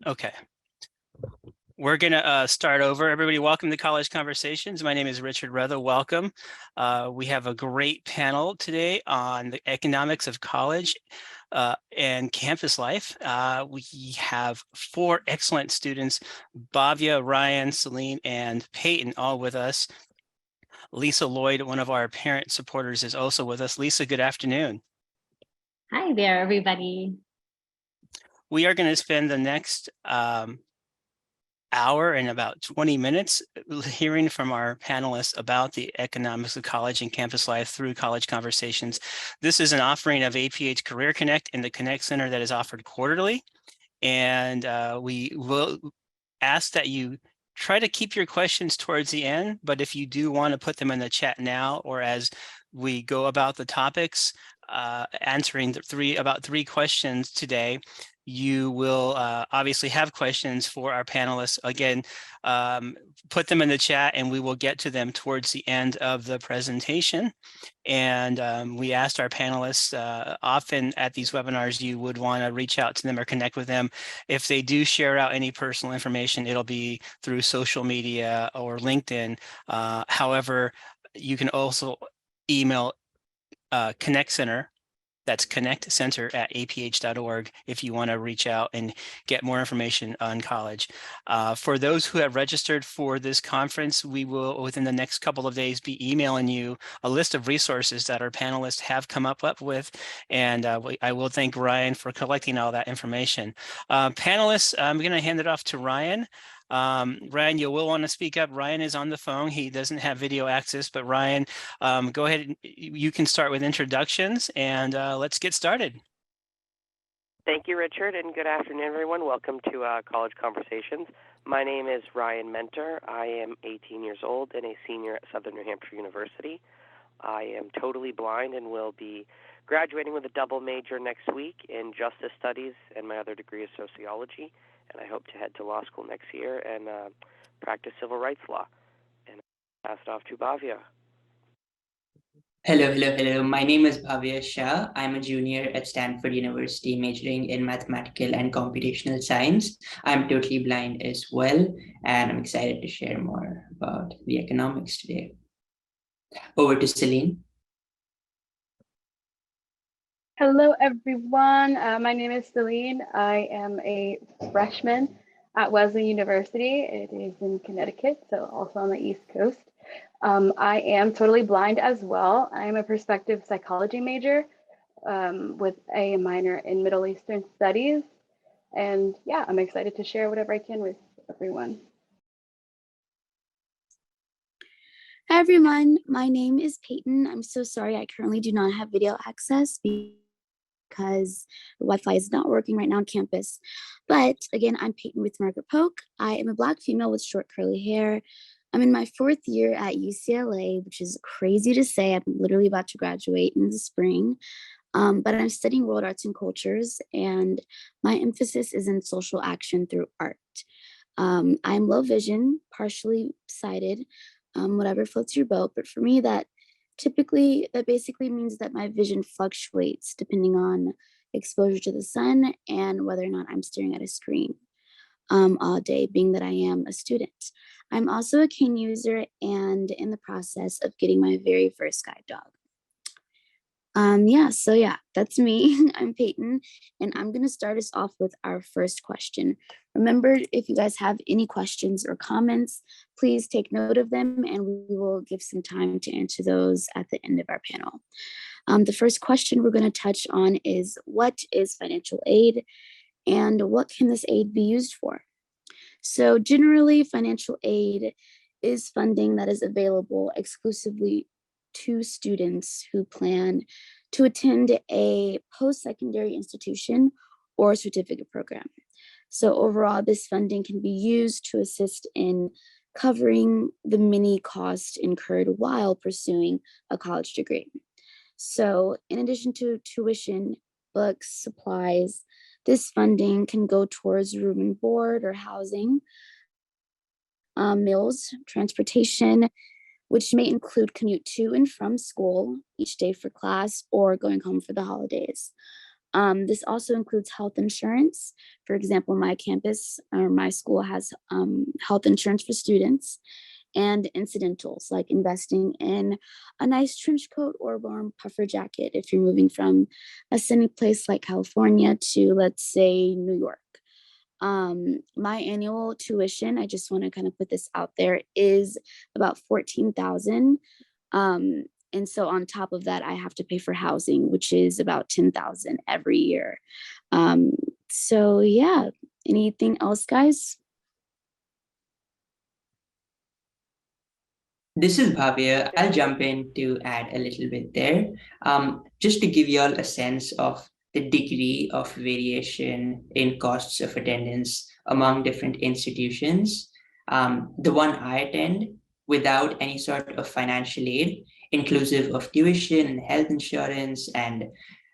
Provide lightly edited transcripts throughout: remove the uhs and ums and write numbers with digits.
Okay. We're going to start over. Everybody, welcome to College Conversations. My name is Richard Rueda. Welcome. We have a great panel today on the economics of college and campus life. We have four excellent students, Bhavya, Ryan, Celine, and Peyton, all with us. Lisa Lloyd, one of our parent supporters, is also with us. Lisa, good afternoon. Hi there, everybody. We are going to spend the next hour and about 20 minutes hearing from our panelists about the economics of college and campus life through College Conversations. This is an offering of APH Career Connect and the Connect Center that is offered quarterly. And we will ask that you try to keep your questions towards the end, but if you do want to put them in the chat now or as we go about the topics, answering about three questions today, you will obviously have questions for our panelists. Again, put them in the chat and we will get to them towards the end of the presentation. And we asked our panelists, often at these webinars, you would want to reach out to them or connect with them. If they do share out any personal information, it'll be through social media or LinkedIn. However, you can also email Connect Center. That's connectcenter@aph.org if you want to reach out and get more information on college. For those who have registered for this conference, we will, within the next couple of days, be emailing you a list of resources that our panelists have come up with. And I will thank Ryan for collecting all that information. Panelists, I'm going to hand it off to Ryan. Ryan, you will want to speak up. Ryan is on the phone. He doesn't have video access, but Ryan, go ahead. You can start with introductions and let's get started. Thank you, Richard, and good afternoon, everyone. Welcome to College Conversations. My name is Ryan Mentor. I am 18 years old and a senior at Southern New Hampshire University. I am totally blind and will be graduating with a double major next week in Justice Studies, and my other degree is Sociology. And I hope to head to law school next year and practice civil rights law. And I'll pass it off to Bhavya. Hello. My name is Bhavya Shah. I'm a junior at Stanford University majoring in mathematical and computational science. I'm totally blind as well, and I'm excited to share more about the economics today. Over to Celine. Hello, everyone. My name is Celine. I am a freshman at Wesley University. It is in Connecticut, so also on the East Coast. I am totally blind as well. I am a prospective psychology major with a minor in Middle Eastern Studies. And yeah, I'm excited to share whatever I can with everyone. Hi, everyone. My name is Peyton. I'm so sorry I currently do not have video access because the Wi-Fi is not working right now on campus. But again, I'm Peyton with Margaret Polk. I am a Black female with short curly hair. I'm in my 4th year at UCLA, which is crazy to say. I'm literally about to graduate in the spring. But I'm studying world arts and cultures, and my emphasis is in social action through art. I'm low vision, partially sighted, whatever floats your boat. But for me, that basically means that my vision fluctuates depending on exposure to the sun and whether or not I'm staring at a screen all day, being that I am a student. I'm also a cane user and in the process of getting my very first guide dog. That's me. I'm Peyton, and I'm going to start us off with our first question. Remember, if you guys have any questions or comments, please take note of them, and we will give some time to answer those at the end of our panel. The first question we're going to touch on is, what is financial aid, and what can this aid be used for? So generally, financial aid is funding that is available exclusively to students who plan to attend a post-secondary institution or certificate program. So overall, this funding can be used to assist in covering the many costs incurred while pursuing a college degree. So in addition to tuition, books, supplies, this funding can go towards room and board or housing, meals, transportation, which may include commute to and from school each day for class or going home for the holidays. This also includes health insurance. For example, my campus or my school has health insurance for students, and incidentals like investing in a nice trench coat or warm puffer jacket if you're moving from a sunny place like California to, let's say, New York. My annual tuition, I just want to kind of put this out there, is about $14,000. And so on top of that, I have to pay for housing, which is about $10,000 every year. So yeah, anything else, guys? This is Bhavya. I'll jump in to add a little bit there. Just to give you all a sense of the degree of variation in costs of attendance among different institutions. The one I attend, without any sort of financial aid, inclusive of tuition and health insurance and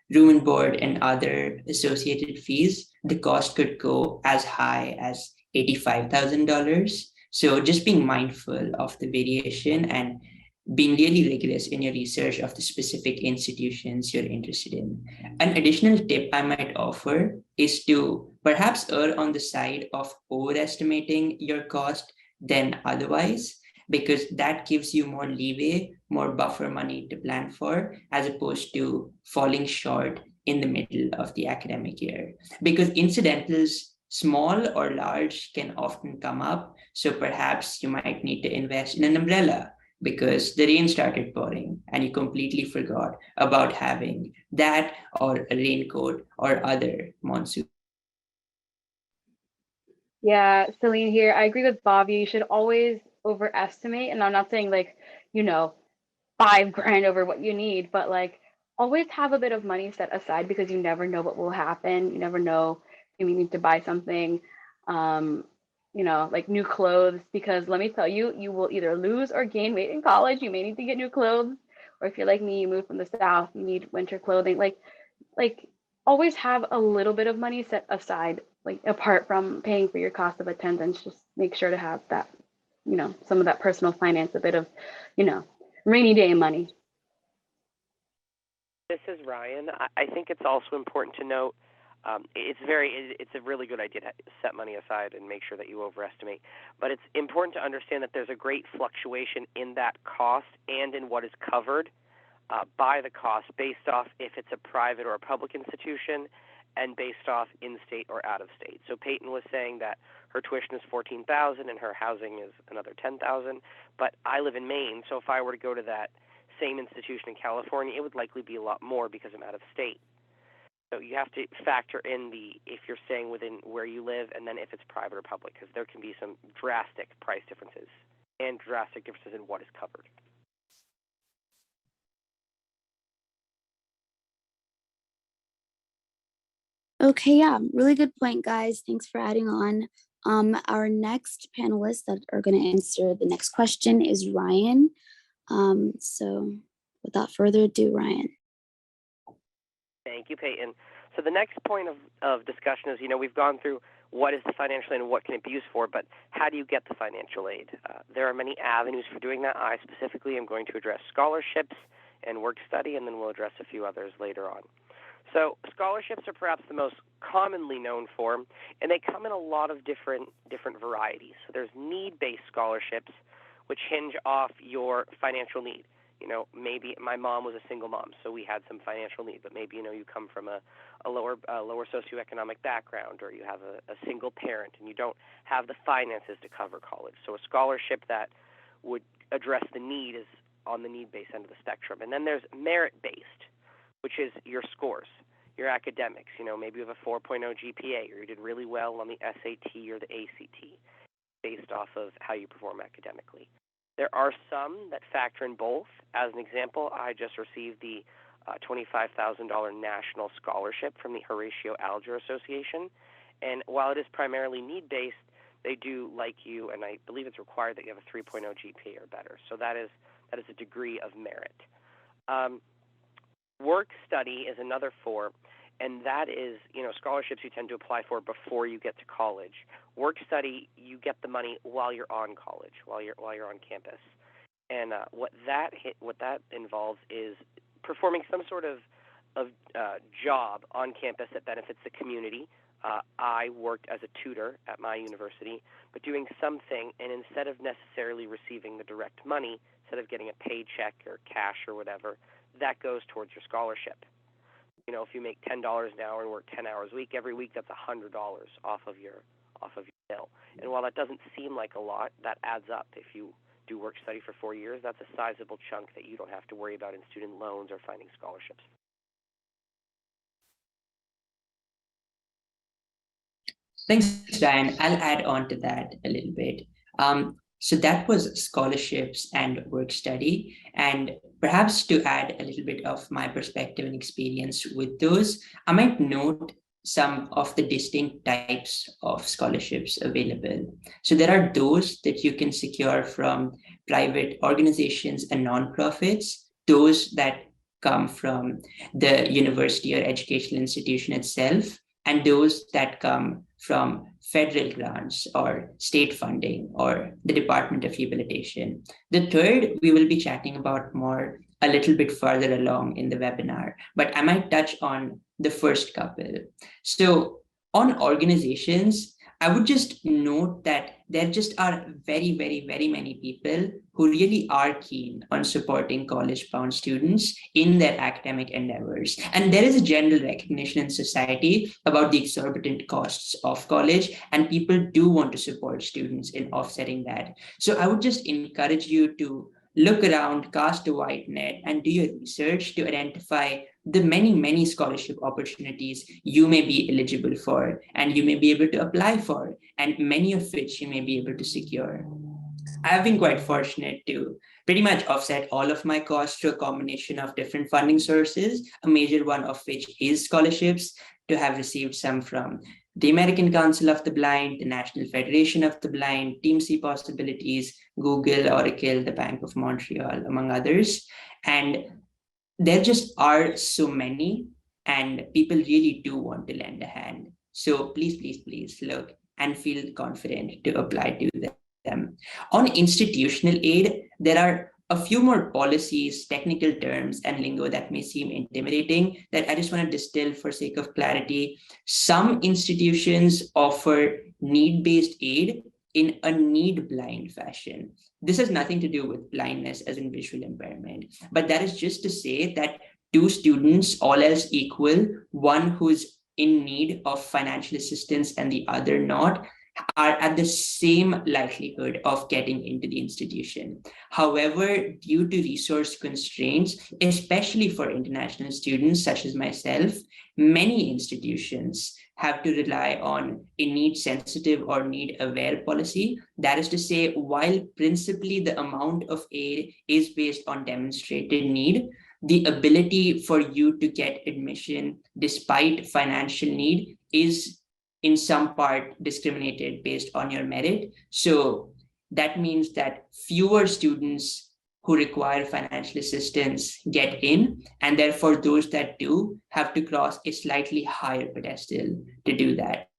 room and board and other associated fees, the cost could go as high as $85,000. So just being mindful of the variation and being really rigorous in your research of the specific institutions you're interested in. An additional tip I might offer is to perhaps err on the side of overestimating your cost than otherwise, because that gives you more leeway, more buffer money to plan for, as opposed to falling short in the middle of the academic year. Because incidentals, small or large, can often come up. So perhaps you might need to invest in an umbrella because the rain started pouring and you completely forgot about having that, or a raincoat or other monsoon. Yeah, Celine here. I agree with Bobby. You should always overestimate. And I'm not saying like, you know, 5 grand over what you need, but like always have a bit of money set aside because you never know what will happen. You never know if you need to buy something, like new clothes, because let me tell you, you will either lose or gain weight in college. You may need to get new clothes, or if you're like me, you moved from the South, you need winter clothing. Like always have a little bit of money set aside, like apart from paying for your cost of attendance. Just make sure to have that, some of that personal finance, a bit of, rainy day money. This is Ryan. I think it's also important to note it's a really good idea to set money aside and make sure that you overestimate. But it's important to understand that there's a great fluctuation in that cost and in what is covered by the cost based off if it's a private or a public institution, and based off in-state or out-of-state. So Peyton was saying that her tuition is $14,000 and her housing is another $10,000. But I live in Maine, so if I were to go to that same institution in California, it would likely be a lot more because I'm out of state. So you have to factor in if you're staying within where you live, and then if it's private or public, because there can be some drastic price differences and drastic differences in what is covered. Okay, yeah, really good point, guys. Thanks for adding on. Our next panelists that are going to answer the next question is Ryan. So without further ado, Ryan. Thank you, Peyton. So the next point of discussion is, we've gone through what is the financial aid and what can it be used for, but how do you get the financial aid? There are many avenues for doing that. I specifically am going to address scholarships and work study, and then we'll address a few others later on. So scholarships are perhaps the most commonly known form, and they come in a lot of different varieties. So there's need-based scholarships, which hinge off your financial need. Maybe my mom was a single mom, so we had some financial need, but maybe, you come from a lower socioeconomic background, or you have a single parent and you don't have the finances to cover college. So a scholarship that would address the need is on the need-based end of the spectrum. And then there's merit-based, which is your scores, your academics. Maybe you have a 4.0 GPA, or you did really well on the SAT or the ACT, based off of how you perform academically. There are some that factor in both. As an example, I just received the $25,000 national scholarship from the Horatio Alger Association. And while it is primarily need-based, they do like you, and I believe it's required that you have a 3.0 GPA or better. So that is a degree of merit. Work study is another form, and that is, scholarships you tend to apply for before you get to college. Work study, you get the money while you're on college, while you're on campus. And what that involves is performing some sort of job on campus that benefits the community. I worked as a tutor at my university, but doing something, and instead of necessarily receiving the direct money, instead of getting a paycheck or cash or whatever, that goes towards your scholarship. You know, if you make $10 an hour and work 10 hours a week, every week that's $100 off of your bill. And while that doesn't seem like a lot, that adds up. If you do work study for 4 years, that's a sizable chunk that you don't have to worry about in student loans or finding scholarships. Thanks, Ryan. I'll add on to that a little bit. So that was scholarships and work study. And perhaps to add a little bit of my perspective and experience with those, I might note some of the distinct types of scholarships available. So there are those that you can secure from private organizations and nonprofits, those that come from the university or educational institution itself, and those that come from federal grants or state funding or the Department of Rehabilitation. The third, we will be chatting about more a little bit further along in the webinar, but I might touch on the first couple. So on organizations, I would just note that there just are very, very, very many people who really are keen on supporting college-bound students in their academic endeavors. And there is a general recognition in society about the exorbitant costs of college, and people do want to support students in offsetting that. So I would just encourage you to look around, cast a wide net, and do your research to identify the many, many scholarship opportunities you may be eligible for and you may be able to apply for, and many of which you may be able to secure. I've been quite fortunate to pretty much offset all of my costs through a combination of different funding sources, a major one of which is scholarships, to have received some from the American Council of the Blind, the National Federation of the Blind, Team C Possibilities, Google, Oracle, the Bank of Montreal, among others. And there just are so many, and people really do want to lend a hand. So please, please, please look and feel confident to apply to them. On institutional aid, there are a few more policies, technical terms, and lingo that may seem intimidating that I just want to distill for sake of clarity. Some institutions offer need-based aid in a need-blind fashion. This has nothing to do with blindness as in visual impairment, but that is just to say that two students, all else equal, one who's in need of financial assistance and the other not, are at the same likelihood of getting into the institution. However, due to resource constraints, especially for international students such as myself, many institutions have to rely on a need-sensitive or need-aware policy. That is to say, while principally the amount of aid is based on demonstrated need, the ability for you to get admission despite financial need is in some part discriminated based on your merit. So that means that fewer students who require financial assistance get in, and therefore those that do have to cross a slightly higher pedestal to do that.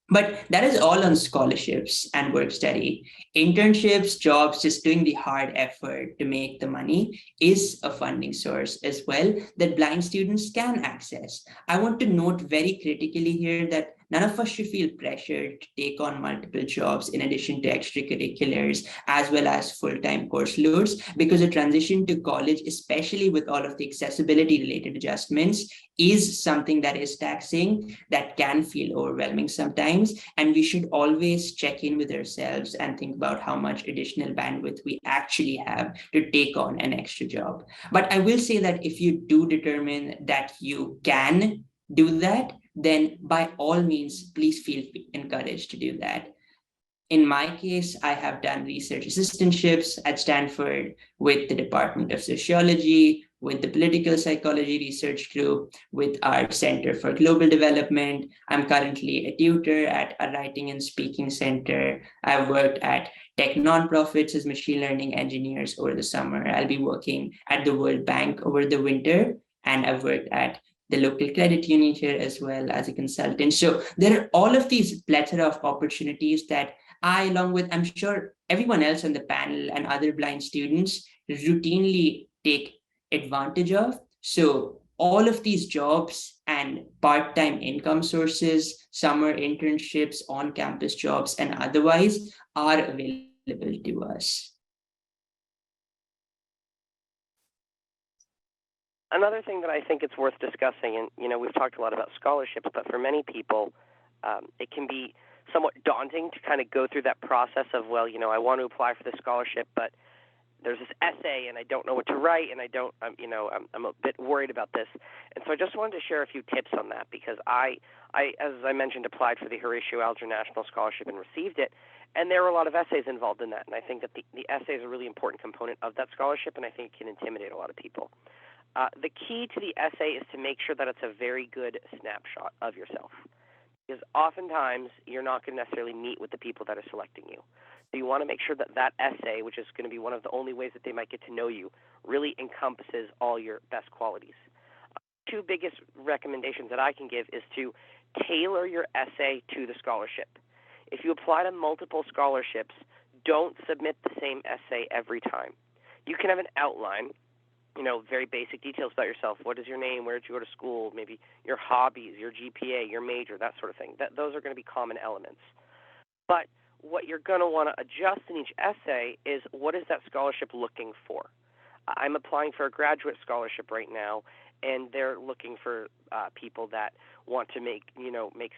But that is all on scholarships and work study. Internships, jobs, just doing the hard effort to make the money is a funding source as well that blind students can access. I want to note very critically here that none of us should feel pressured to take on multiple jobs in addition to extracurriculars as well as full-time course loads, because the transition to college, especially with all of the accessibility related adjustments, is something that is taxing, that can feel overwhelming sometimes. And we should always check in with ourselves and think about how much additional bandwidth we actually have to take on an extra job. But I will say that if you do determine that you can do that, then by all means, please feel encouraged to do that. In my case, I have done research assistantships at Stanford with the Department of Sociology, with the Political Psychology Research Group, with our Center for Global Development. I'm currently a tutor at a Writing and Speaking Center. I've worked at tech nonprofits as machine learning engineers over the summer. I'll be working at the World Bank over the winter, and I've worked at the local credit union here as well as a consultant. So there are all of these plethora of opportunities that I, along with I'm sure everyone else on the panel and other blind students, routinely take advantage of. So all of these jobs and part-time income sources, summer internships, on-campus jobs, and otherwise are available to us. Another thing that I think it's worth discussing, and we've talked a lot about scholarships, but for many people, it can be somewhat daunting to kind of go through that process of, well, I want to apply for this scholarship, but there's this essay and I don't know what to write, and I'm a bit worried about this. And so I just wanted to share a few tips on that, because I as I mentioned, applied for the Horatio Alger National Scholarship and received it, and there were a lot of essays involved in that, and I think that the essay is a really important component of that scholarship, and I think it can intimidate a lot of people. The key to the essay is to make sure that it's a very good snapshot of yourself, because oftentimes you're not going to necessarily meet with the people that are selecting you. So you want to make sure that that essay, which is going to be one of the only ways that they might get to know you, really encompasses all your best qualities. Two biggest recommendations that I can give is to tailor your essay to the scholarship. If you apply to multiple scholarships, don't submit the same essay every time. You can have an outline, very basic details about yourself. What is your name? Where did you go to school? Maybe your hobbies, your GPA, your major, that sort of thing. Those are going to be common elements. But what you're going to want to adjust in each essay is, what is that scholarship looking for? I'm applying for a graduate scholarship right now, and they're looking for people that want to make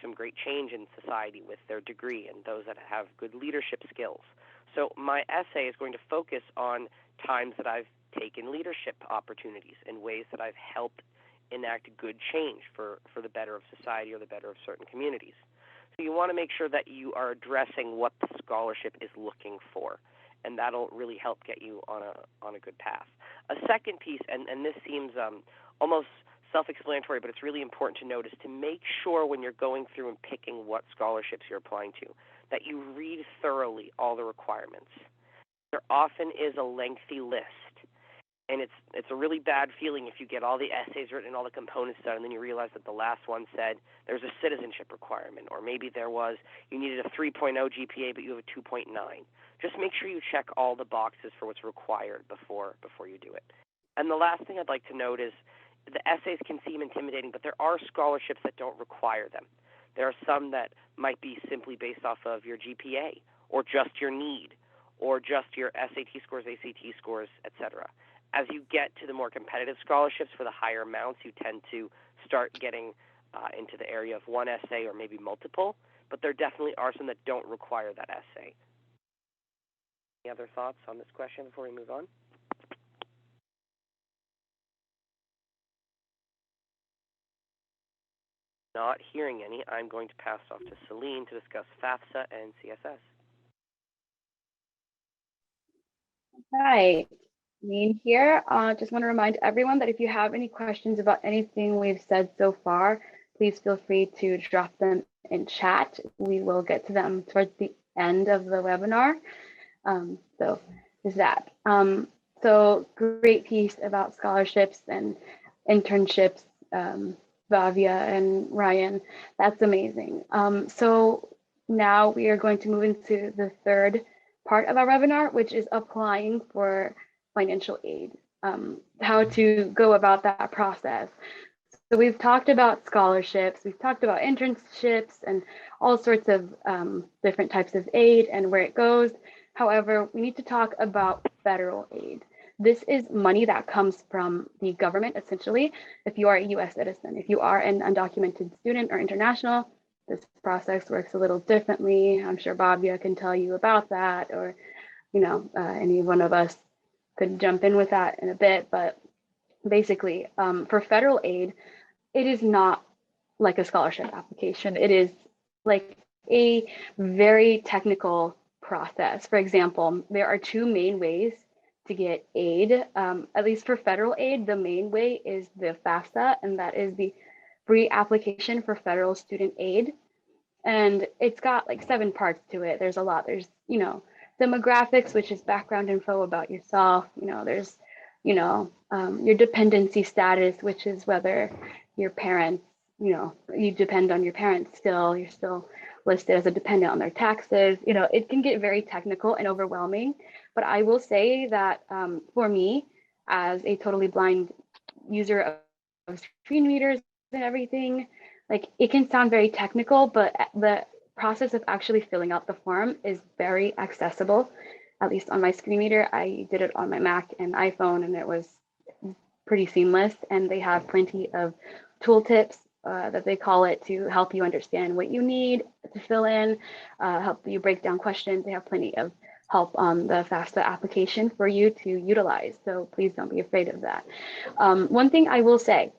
some great change in society with their degree, and those that have good leadership skills. So my essay is going to focus on times that I've taken leadership opportunities and ways that I've helped enact good change for the better of society or the better of certain communities. So you want to make sure that you are addressing what the scholarship is looking for, and that'll really help get you on a good path. A second piece, and this seems almost self-explanatory, but it's really important to note, is to make sure when you're going through and picking what scholarships you're applying to, that you read thoroughly all the requirements. There often is a lengthy list, and it's a really bad feeling if you get all the essays written and all the components done, and then you realize that the last one said there's a citizenship requirement, or maybe you needed a 3.0 GPA, but you have a 2.9. Just make sure you check all the boxes for what's required before you do it. And the last thing I'd like to note is, the essays can seem intimidating, but there are scholarships that don't require them. There are some that might be simply based off of your GPA, or just your need, or just your SAT scores, ACT scores, etc. As you get to the more competitive scholarships for the higher amounts, you tend to start getting into the area of one essay or maybe multiple, but there definitely are some that don't require that essay. Any other thoughts on this question before we move on? Not hearing any, I'm going to pass off to Celine to discuss FAFSA and CSS. Hi, Celine here. Just want to remind everyone that if you have any questions about anything we've said so far, please feel free to drop them in chat. We will get to them towards the end of the webinar. So is that. So great piece about scholarships and internships, Bhavya and Ryan. That's amazing. So now we are going to move into the third part of our webinar, which is applying for financial aid, how to go about that process. So we've talked about scholarships, we've talked about internships and all sorts of different types of aid and where it goes. However, we need to talk about federal aid. This is money that comes from the government, essentially, if you are a US citizen. If you are an undocumented student or international, this process works a little differently. I'm sure Bhavya can tell you about that, or any one of us could jump in with that in a bit. But basically, for federal aid, it is not like a scholarship application. It is like a very technical process. For example, there are two main ways to get aid. At least for federal aid, the main way is the FAFSA, and that is the free application for federal student aid. And it's got like 7 parts to it. There's a lot. There's, demographics, which is background info about yourself. There's, your dependency status, which is whether your parents, you depend on your parents still, you're still listed as a dependent on their taxes. It can get very technical and overwhelming, but I will say that for me, as a totally blind user screen readers and everything. Like, it can sound very technical, but the process of actually filling out the form is very accessible. At least on my screen reader, I did it on my Mac and iPhone, and it was pretty seamless. And they have plenty of tooltips that they call it to help you understand what you need to fill in, help you break down questions. They have plenty of help on the FAFSA application for you to utilize. So please don't be afraid of that. One thing I will say,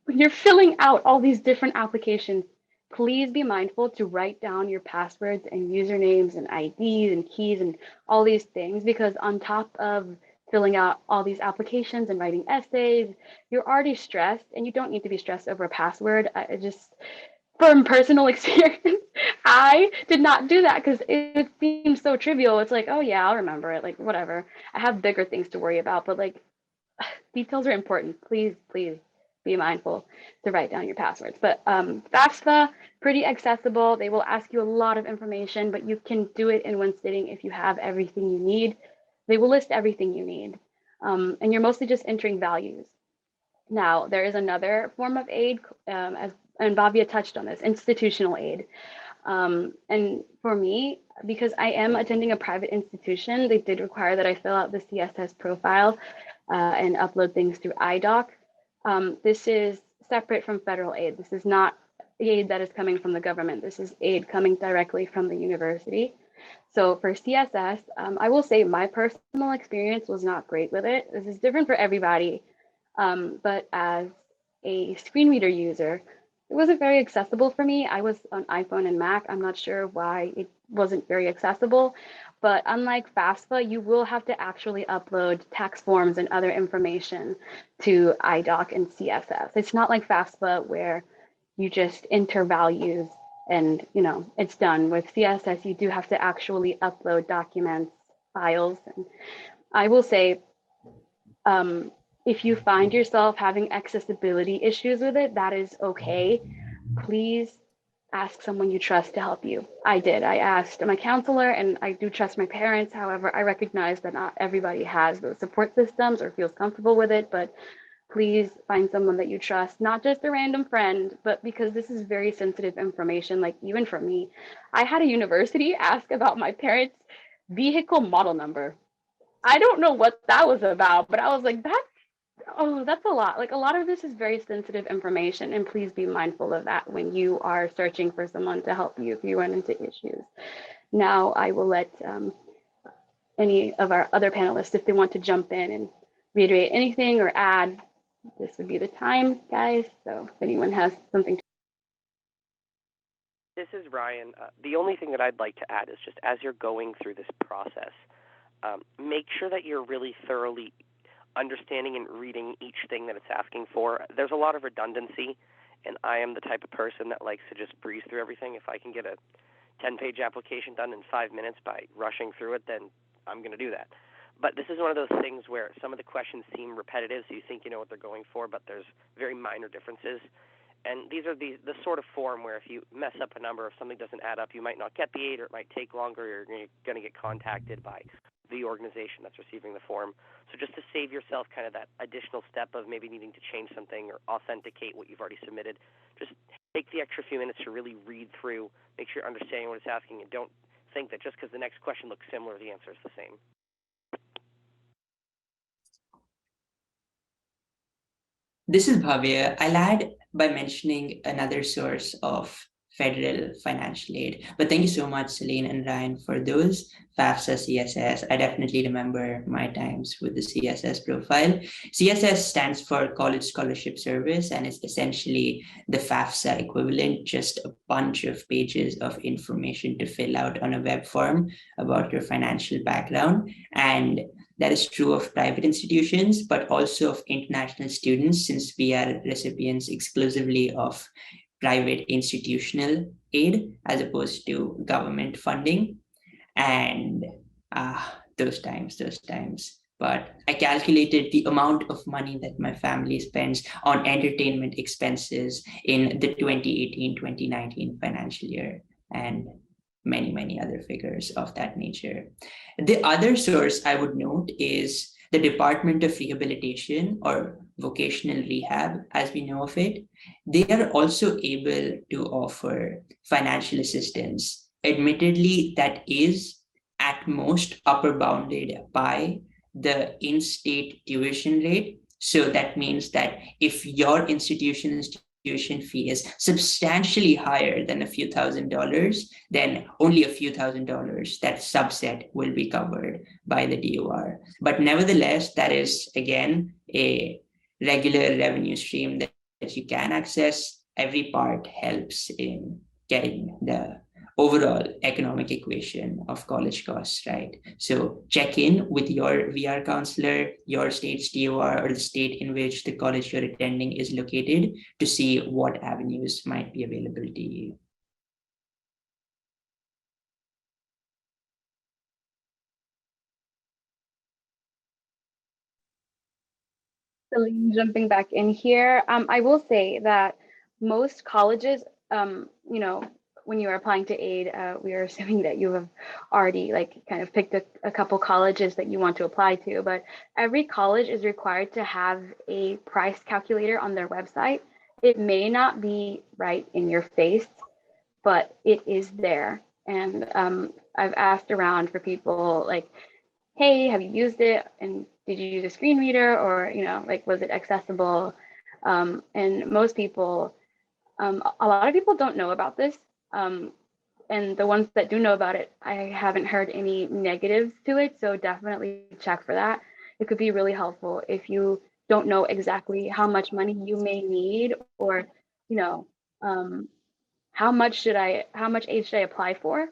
when you're filling out all these different applications, please be mindful to write down your passwords and usernames and IDs and keys and all these things, because on top of filling out all these applications and writing essays, you're already stressed, and you don't need to be stressed over a password. I just, from personal experience, I did not do that because it seems so trivial. It's like, oh yeah, I'll remember it, like whatever. I have bigger things to worry about, but like, details are important. Please, please be mindful to write down your passwords. But FAFSA, pretty accessible. They will ask you a lot of information, but you can do it in one sitting if you have everything you need. They will list everything you need. And you're mostly just entering values. Now, there is another form of aid, and Bhavya touched on this, institutional aid. And for me, because I am attending a private institution, they did require that I fill out the CSS profile and upload things through iDoc. This is separate from federal aid. This is not aid that is coming from the government. This is aid coming directly from the university. So for CSS, I will say my personal experience was not great with it. This is different for everybody. But as a screen reader user, it wasn't very accessible for me. I was on iPhone and Mac. I'm not sure why it wasn't very accessible. But unlike FAFSA, you will have to actually upload tax forms and other information to iDoc and CSS. It's not like FAFSA where you just enter values and it's done. With CSS, you do have to actually upload documents, files. And I will say, if you find yourself having accessibility issues with it, that is okay. Please ask someone you trust to help you. I did. I asked my counselor, and I do trust my parents. However, I recognize that not everybody has those support systems or feels comfortable with it, but please find someone that you trust, not just a random friend, but because this is very sensitive information. Like, even for me, I had a university ask about my parents' vehicle model number. I don't know what that was about, but I was like, that's a lot. Like, a lot of this is very sensitive information, and please be mindful of that when you are searching for someone to help you if you run into issues. Now, I will let any of our other panelists, if they want to jump in and reiterate anything or add, this would be the time, guys. So if anyone has something to. This is Ryan. The only thing that I'd like to add is just as you're going through this process, make sure that you're really thoroughly understanding and reading each thing that it's asking for. There's a lot of redundancy, and I am the type of person that likes to just breeze through everything. If I can get a 10-page application done in 5 minutes by rushing through it, then I'm going to do that. But this is one of those things where some of the questions seem repetitive, so you think you know what they're going for, but there's very minor differences. And these are the sort of form where if you mess up a number, if something doesn't add up, you might not get the aid, or it might take longer, or you're going to get contacted by the organization that's receiving the form. So just to save yourself kind of that additional step of maybe needing to change something or authenticate what you've already submitted, just take the extra few minutes to really read through, make sure you're understanding what it's asking, and don't think that just because the next question looks similar, the answer is the same. This is Bhavya. I'll add by mentioning another source of federal financial aid. But thank you so much, Celine and Ryan, for those. FAFSA, CSS. I definitely remember my times with the CSS profile. CSS stands for College Scholarship Service, and it's essentially the FAFSA equivalent, just a bunch of pages of information to fill out on a web form about your financial background. And that is true of private institutions, but also of international students, since we are recipients exclusively of private institutional aid as opposed to government funding. And those times. But I calculated the amount of money that my family spends on entertainment expenses in the 2018-2019 financial year, and many other figures of that nature. The other source I would note is the Department of Rehabilitation, or vocational rehab as we know of it, they are also able to offer financial assistance. Admittedly, that is at most upper bounded by the in-state tuition rate. So that means that if your institution's tuition fee is substantially higher than a few $1,000s, then only a few $1,000s, that subset will be covered by the DOR. But nevertheless, that is again a regular revenue stream that you can access. Every part helps in getting the overall economic equation of college costs, right? So check in with your VR counselor, your state's DOR, or the state in which the college you're attending is located to see what avenues might be available to you. Celine, jumping back in here, I will say that most colleges, you know, when you are applying to aid, we are assuming that you have already kind of picked a couple colleges that you want to apply to, but every college is required to have a price calculator on their website. It may not be right in your face, but it is there. And I've asked around for people like, hey, have you used it? And did you use a screen reader, or, was it accessible? And most people, a lot of people don't know about this. And the ones that do know about it, I haven't heard any negatives to it. So definitely check for that. It could be really helpful if you don't know exactly how much money you may need, or, how much aid should I apply for?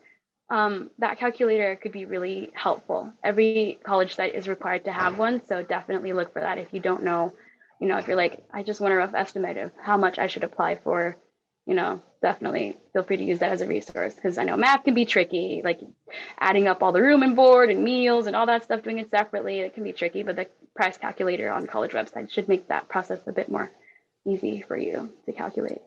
That calculator could be really helpful. Every college site is required to have one, so definitely look for that if you don't know, if you're like, I just want a rough estimate of how much I should apply for, definitely feel free to use that as a resource, because I know math can be tricky, like adding up all the room and board and meals and all that stuff, doing it separately, it can be tricky, but the price calculator on college websites should make that process a bit more easy for you to calculate.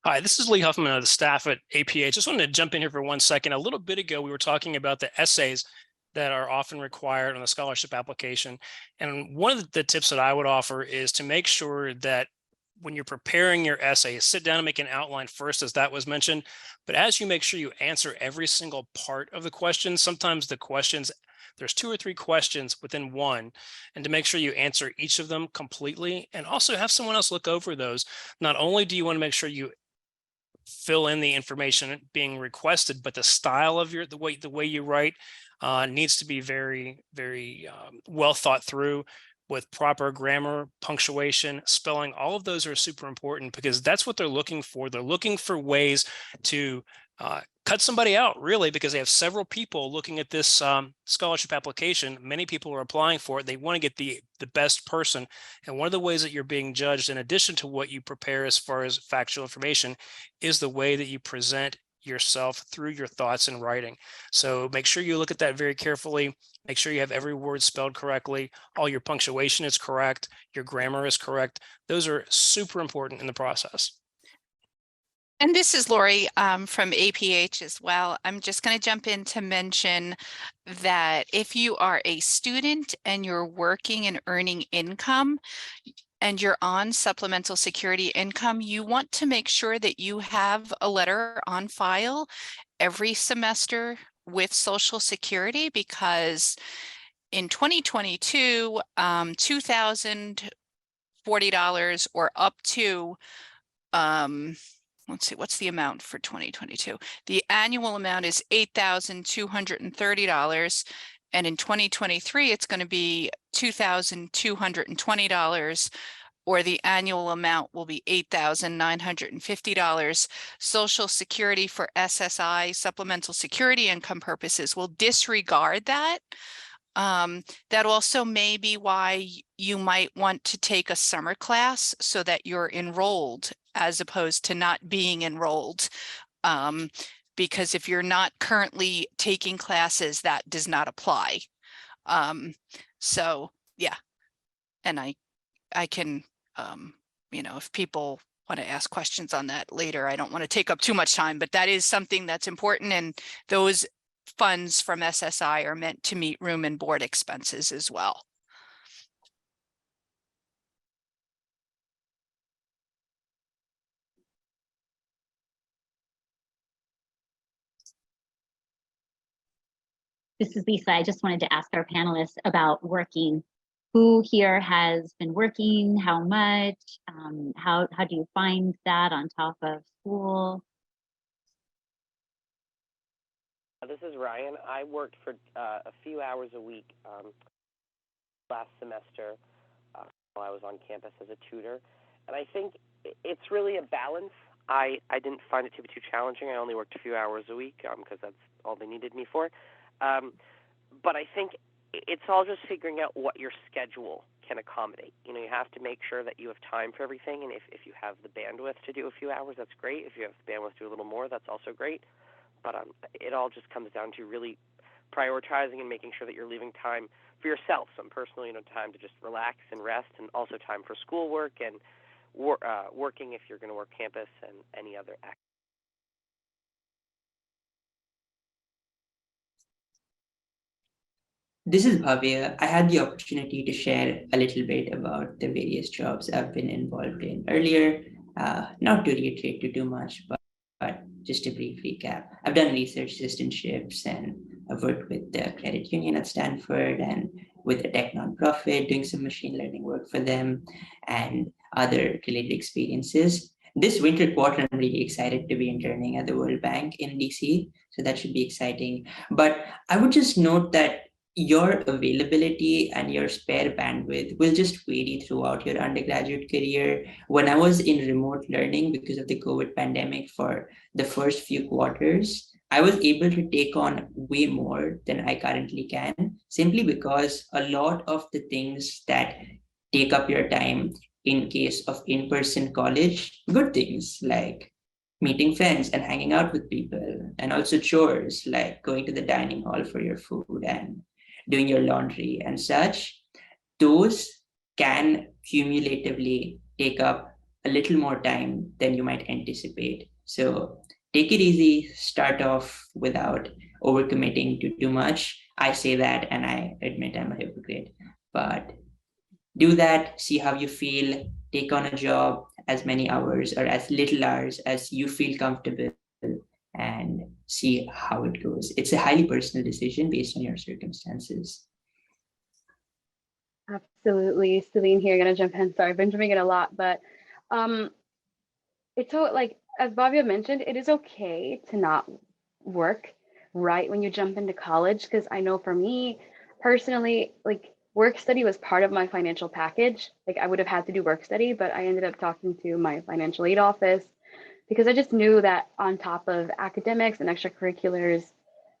Hi, this is Lee Huffman of the staff at APH. Just wanted to jump in here for 1 second. A little bit ago, we were talking about the essays that are often required on the scholarship application. And one of the tips that I would offer is to make sure that when you're preparing your essay, sit down and make an outline first, as that was mentioned. But as you make sure you answer every single part of the question, sometimes the questions, there's 2 or 3 questions within one, and to make sure you answer each of them completely, and also have someone else look over those. Not only do you want to make sure you fill in the information being requested, but the style of the way you write needs to be very, very well thought through, with proper grammar, punctuation, spelling. All of those are super important, because that's what they're looking for. They're looking for ways to cut somebody out, really, because they have several people looking at this scholarship application. Many people are applying for it. They want to get the best person. And one of the ways that you're being judged, in addition to what you prepare as far as factual information, is the way that you present yourself through your thoughts in writing. So make sure you look at that very carefully. Make sure you have every word spelled correctly. All your punctuation is correct. Your grammar is correct. Those are super important in the process. And this is Lori from APH as well. I'm just going to jump in to mention that if you are a student and you're working and earning income, and you're on supplemental security income, you want to make sure that you have a letter on file every semester with Social Security, because in 2022, $2,040 or up to, let's see, what's the amount for 2022? The annual amount is $8,230. And in 2023, it's going to be $2,220, or the annual amount will be $8,950. Social Security for SSI, supplemental security income purposes, will disregard that. That also may be why you might want to take a summer class so that you're enrolled as opposed to not being enrolled. Because if you're not currently taking classes, that does not apply. So yeah, and I can, if people want to ask questions on that later. I don't want to take up too much time, but that is something that's important. And those funds from SSI are meant to meet room and board expenses as well. This is Lisa. I just wanted to ask our panelists about working. Who here has been working? How much? How do you find that on top of school? This is Ryan. I worked for a few hours a week last semester while I was on campus as a tutor. And I think it's really a balance. I didn't find it to be too challenging. I only worked a few hours a week because that's all they needed me for. But I think it's all just figuring out what your schedule can accommodate. You know, you have to make sure that you have time for everything. And if you have the bandwidth to do a few hours, that's great. If you have the bandwidth to do a little more, that's also great. But it all just comes down to really prioritizing and making sure that you're leaving time for yourself, some personal, time to just relax and rest, and also time for schoolwork and working if you're going to work campus and any other activity. This is Bhavya. I had the opportunity to share a little bit about the various jobs I've been involved in earlier, not to reiterate too much, but just a brief recap. I've done research assistantships, and I've worked with the credit union at Stanford and with a tech nonprofit doing some machine learning work for them and other related experiences. This winter quarter, I'm really excited to be interning at the World Bank in DC, so that should be exciting. But I would just note that your availability and your spare bandwidth will just vary throughout your undergraduate career. When I was in remote learning because of the COVID pandemic for the first few quarters, I was able to take on way more than I currently can, simply because a lot of the things that take up your time in case of in-person college, good things like meeting friends and hanging out with people, and also chores like going to the dining hall for your food and doing your laundry and such, those can cumulatively take up a little more time than you might anticipate. So take it easy, start off without overcommitting to too much. I say that and I admit I'm a hypocrite, but do that, see how you feel, take on a job as many hours or as little hours as you feel comfortable, and see how it goes. It's a highly personal decision based on your circumstances. Absolutely. Celine here, gonna jump in. Sorry, I've been jumping in a lot, but it's so, like, as Bhavya mentioned, it is okay to not work right when you jump into college, because I know for me personally, like, work study was part of my financial package. Like, I would have had to do work study, but I ended up talking to my financial aid office because I just knew that on top of academics and extracurriculars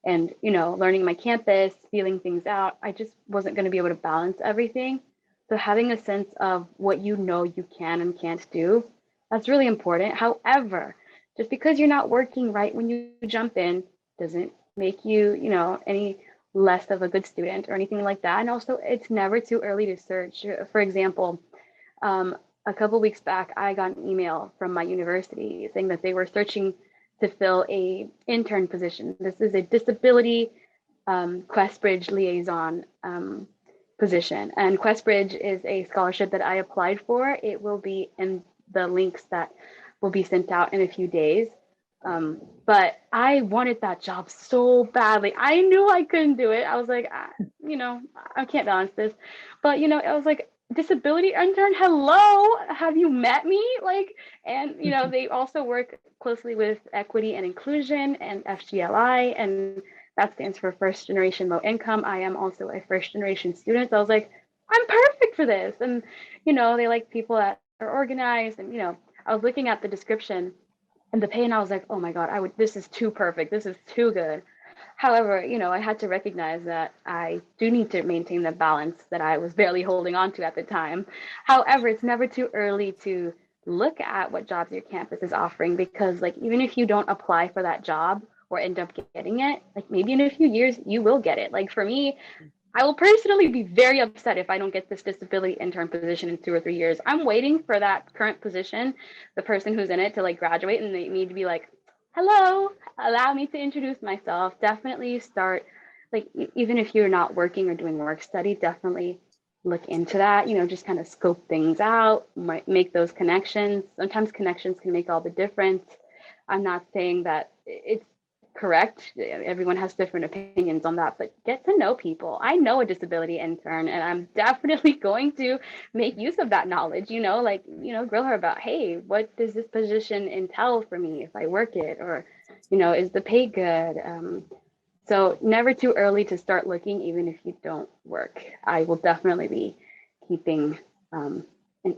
and, learning my campus, feeling things out, I just wasn't going to be able to balance everything. So having a sense of what you can and can't do, that's really important. However, just because you're not working right when you jump in doesn't make you, any less of a good student or anything like that. And also, it's never too early to search. For example, a couple weeks back, I got an email from my university saying that they were searching to fill a intern position. This is a disability QuestBridge liaison position. And QuestBridge is a scholarship that I applied for. It will be in the links that will be sent out in a few days. But I wanted that job so badly. I knew I couldn't do it. I was like, I can't balance this. But, I was like, disability intern, hello, have you met me? And they also work closely with equity and inclusion and FGLI, and that stands for first generation low income. I am also a first generation student, so I was like, I'm perfect for this. And they like people that are organized, and I was looking at the description and the pay, and I was like, oh my god, this is too perfect, this is too good. However, I had to recognize that I do need to maintain the balance that I was barely holding on to at the time. However, it's never too early to look at what jobs your campus is offering, because even if you don't apply for that job or end up getting it, maybe in a few years you will get it. For me, I will personally be very upset if I don't get this disability intern position in 2 or 3 years. I'm waiting for that current position, the person who's in it, to like graduate, and they need to be like, hello, allow me to introduce myself. Definitely start, like, even if you're not working or doing work study, definitely look into that, just kind of scope things out, might make those connections. Sometimes connections can make all the difference. I'm not saying that it's correct. Everyone has different opinions on that, but get to know people. I know a disability intern, and I'm definitely going to make use of that knowledge, grill her about, hey, what does this position entail for me if I work it? Or, is the pay good? So never too early to start looking, even if you don't work. I will definitely be keeping an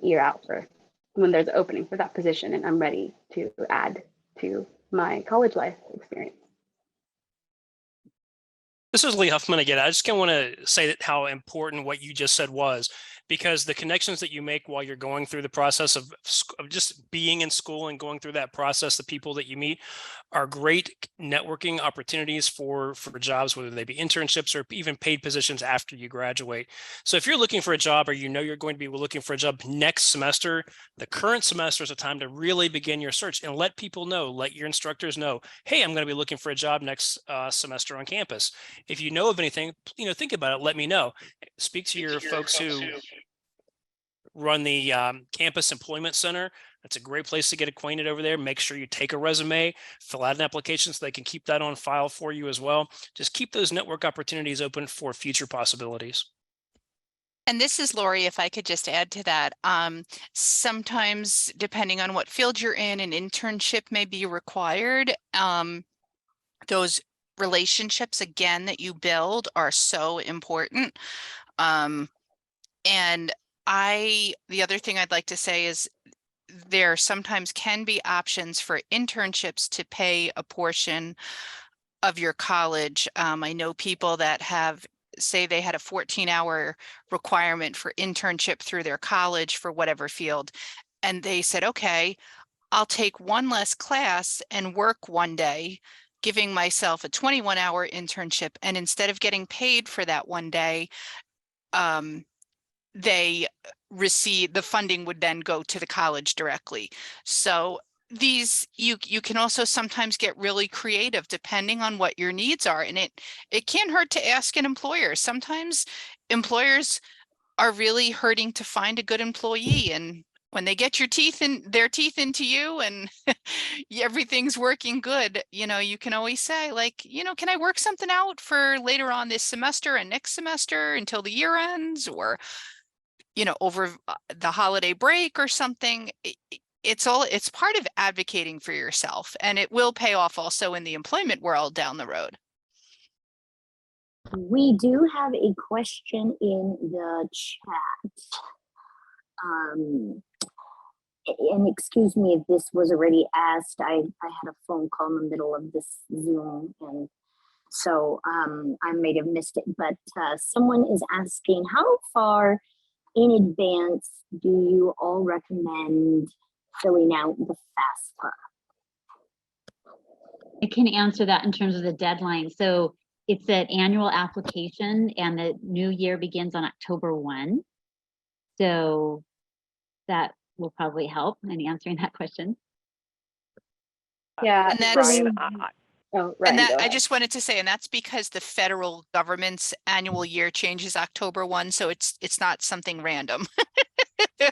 ear out for when there's an opening for that position, and I'm ready to add to my college life experience. This is Lee Huffman again. I just want to say that how important what you just said was, because the connections that you make while you're going through the process of just being in school and going through that process, the people that you meet are great networking opportunities for jobs, whether they be internships or even paid positions after you graduate. So if you're looking for a job, or you're going to be looking for a job next semester, the current semester is a time to really begin your search and let people know, let your instructors know, hey, I'm going to be looking for a job next semester on campus. If you know of anything, think about it. Let me know. Speak to your folks who run the campus employment center. That's a great place to get acquainted over there. Make sure you take a resume, fill out an application so they can keep that on file for you as well. Just keep those network opportunities open for future possibilities. And this is Lori, if I could just add to that. Sometimes, depending on what field you're in, an internship may be required. Those relationships, again, that you build are so important. And the other thing I'd like to say is there sometimes can be options for internships to pay a portion of your college. I know people that say they had a 14-hour requirement for internship through their college for whatever field. And they said, okay, I'll take one less class and work one day, giving myself a 21-hour internship. And instead of getting paid for that one day, they receive the funding would then go to the college directly. So you can also sometimes get really creative depending on what your needs are. And it can't hurt to ask an employer. Sometimes employers are really hurting to find a good employee, and when they get their teeth into you and everything's working good, you can always say, like, can I work something out for later on this semester and next semester until the year ends, or over the holiday break or something. It's part of advocating for yourself, and it will pay off also in the employment world down the road. We do have a question in the chat. And excuse me if this was already asked. I had a phone call in the middle of this Zoom, and so I may have missed it. But someone is asking, how far in advance do you all recommend filling out the FAFSA? I can answer that in terms of the deadline. So it's an annual application, and the new year begins on October 1. So that will probably help in answering that question. Yeah. And that's Ryan, I just wanted to say, and that's because the federal government's annual year changes October 1, so it's not something random. This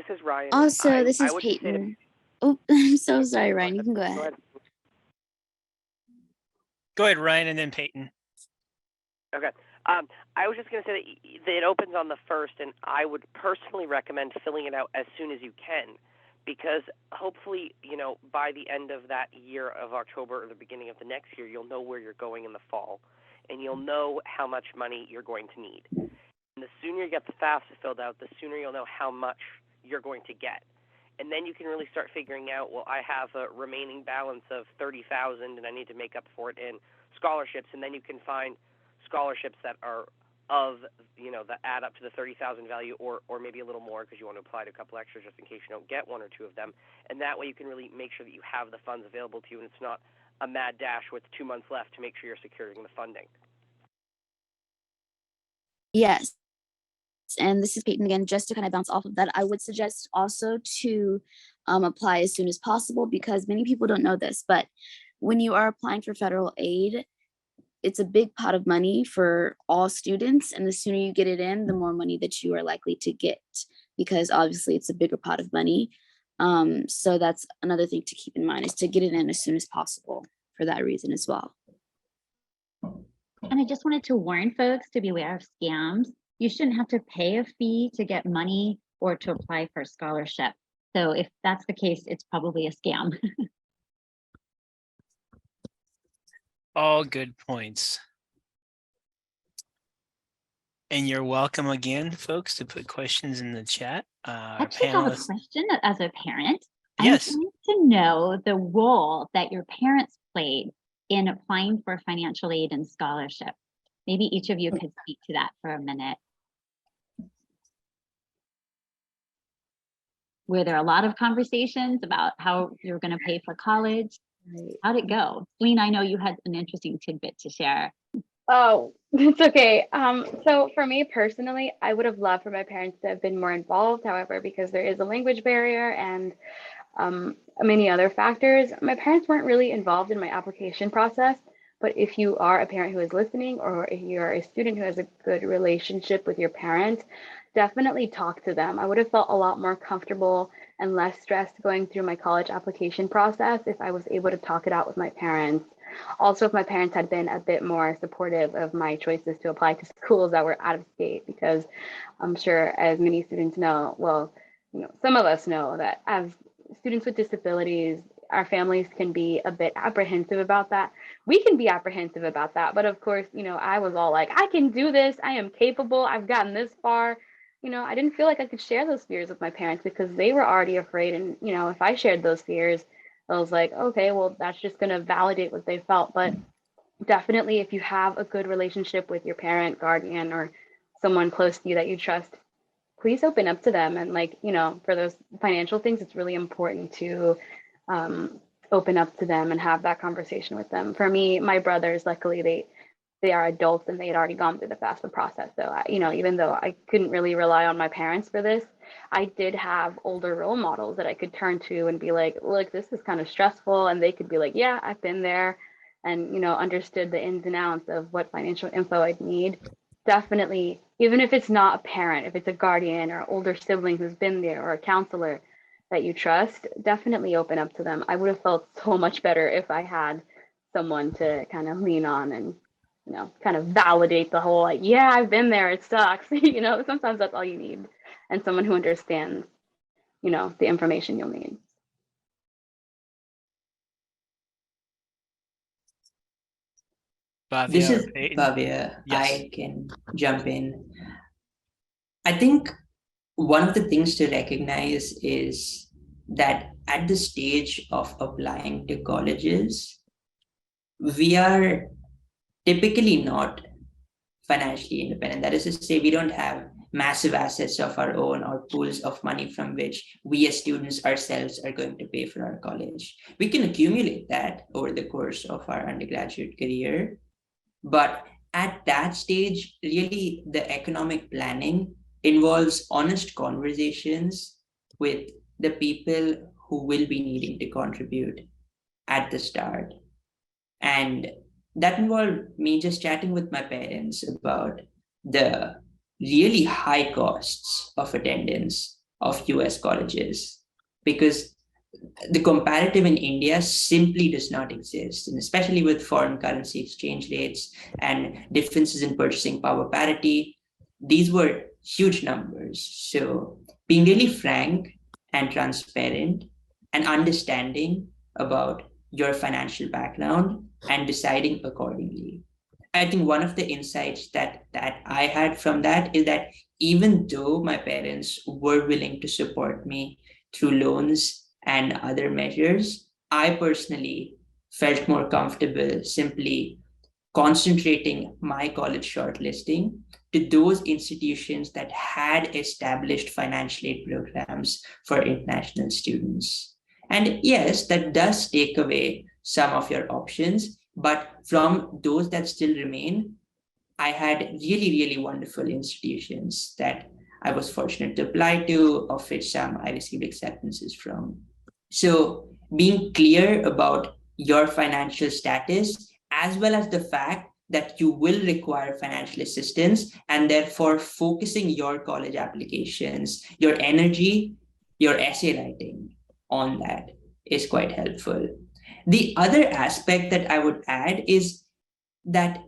is Ryan. Also, this is Peyton. Oh, I'm so sorry, Ryan. You can go ahead. Go ahead, Ryan, and then Peyton. Okay. I was just going to say that it opens on the 1st, and I would personally recommend filling it out as soon as you can, because hopefully, by the end of that year of October or the beginning of the next year, you'll know where you're going in the fall, and you'll know how much money you're going to need. And the sooner you get the FAFSA filled out, the sooner you'll know how much you're going to get. And then you can really start figuring out, well, I have a remaining balance of $30,000 and I need to make up for it in scholarships. And then you can find scholarships that are that add up to the $30,000 value, or maybe a little more because you want to apply to a couple extras just in case you don't get one or two of them. And that way you can really make sure that you have the funds available to you, and it's not a mad dash with 2 months left to make sure you're securing the funding. Yes. And this is Peyton again, just to kind of bounce off of that, I would suggest also to apply as soon as possible, because many people don't know this, but when you are applying for federal aid, it's a big pot of money for all students. And the sooner you get it in, the more money that you are likely to get, because obviously it's a bigger pot of money. So that's another thing to keep in mind, is to get it in as soon as possible for that reason as well. And I just wanted to warn folks to beware of scams. You shouldn't have to pay a fee to get money or to apply for a scholarship. So if that's the case, it's probably a scam. All good points. And you're welcome again, folks, to put questions in the chat. I Our actually have a panelists. question as a parent. Yes. I'd like to know the role that your parents played in applying for financial aid and scholarship. Maybe each of you could speak to that for a minute. Were there a lot of conversations about how you're going to pay for college? How'd it go? Celine, I know you had an interesting tidbit to share. Oh, it's okay. So for me personally, I would have loved for my parents to have been more involved. However, because there is a language barrier and many other factors, my parents weren't really involved in my application process. But if you are a parent who is listening, or if you're a student who has a good relationship with your parents, definitely talk to them. I would have felt a lot more comfortable and less stressed going through my college application process if I was able to talk it out with my parents. Also, if my parents had been a bit more supportive of my choices to apply to schools that were out of state, because I'm sure, as many students know, well, some of us know that as students with disabilities, our families can be a bit apprehensive about that. We can be apprehensive about that. But of course, I was all like, I can do this. I am capable. I've gotten this far. I didn't feel like I could share those fears with my parents because they were already afraid. And, if I shared those fears, I was like, okay, well, that's just going to validate what they felt. But definitely, if you have a good relationship with your parent, guardian, or someone close to you that you trust, please open up to them. And for those financial things, it's really important to open up to them and have that conversation with them. For me, my brothers, luckily, they are adults and they had already gone through the FAFSA process. So, even though I couldn't really rely on my parents for this, I did have older role models that I could turn to and be like, look, this is kind of stressful. And they could be like, yeah, I've been there, and, understood the ins and outs of what financial info I'd need. Definitely, even if it's not a parent, if it's a guardian or older sibling who's been there, or a counselor that you trust, definitely open up to them. I would have felt so much better if I had someone to kind of lean on and, kind of validate the whole, like, yeah, I've been there, it sucks. Sometimes that's all you need. And someone who understands, the information you'll need. This Bhavya or is Peyton? Bhavya. Yes. I can jump in. I think one of the things to recognize is that at the stage of applying to colleges, we are typically not financially independent. That is to say, we don't have massive assets of our own or pools of money from which we as students ourselves are going to pay for our college. We can accumulate that over the course of our undergraduate career, but at that stage, really the economic planning involves honest conversations with the people who will be needing to contribute at the start. And that involved me just chatting with my parents about the really high costs of attendance of US colleges, because the comparative in India simply does not exist, and especially with foreign currency exchange rates and differences in purchasing power parity, these were huge numbers. So being really frank and transparent and understanding about your financial background and deciding accordingly. I think one of the insights that I had from that is that even though my parents were willing to support me through loans and other measures, I personally felt more comfortable simply concentrating my college shortlisting to those institutions that had established financial aid programs for international students. And yes, that does take away some of your options, but from those that still remain, I had really, really wonderful institutions that I was fortunate to apply to, of which some I received acceptances from. So being clear about your financial status, as well as the fact that you will require financial assistance, and therefore focusing your college applications, your energy, your essay writing on that is quite helpful. The other aspect that I would add is that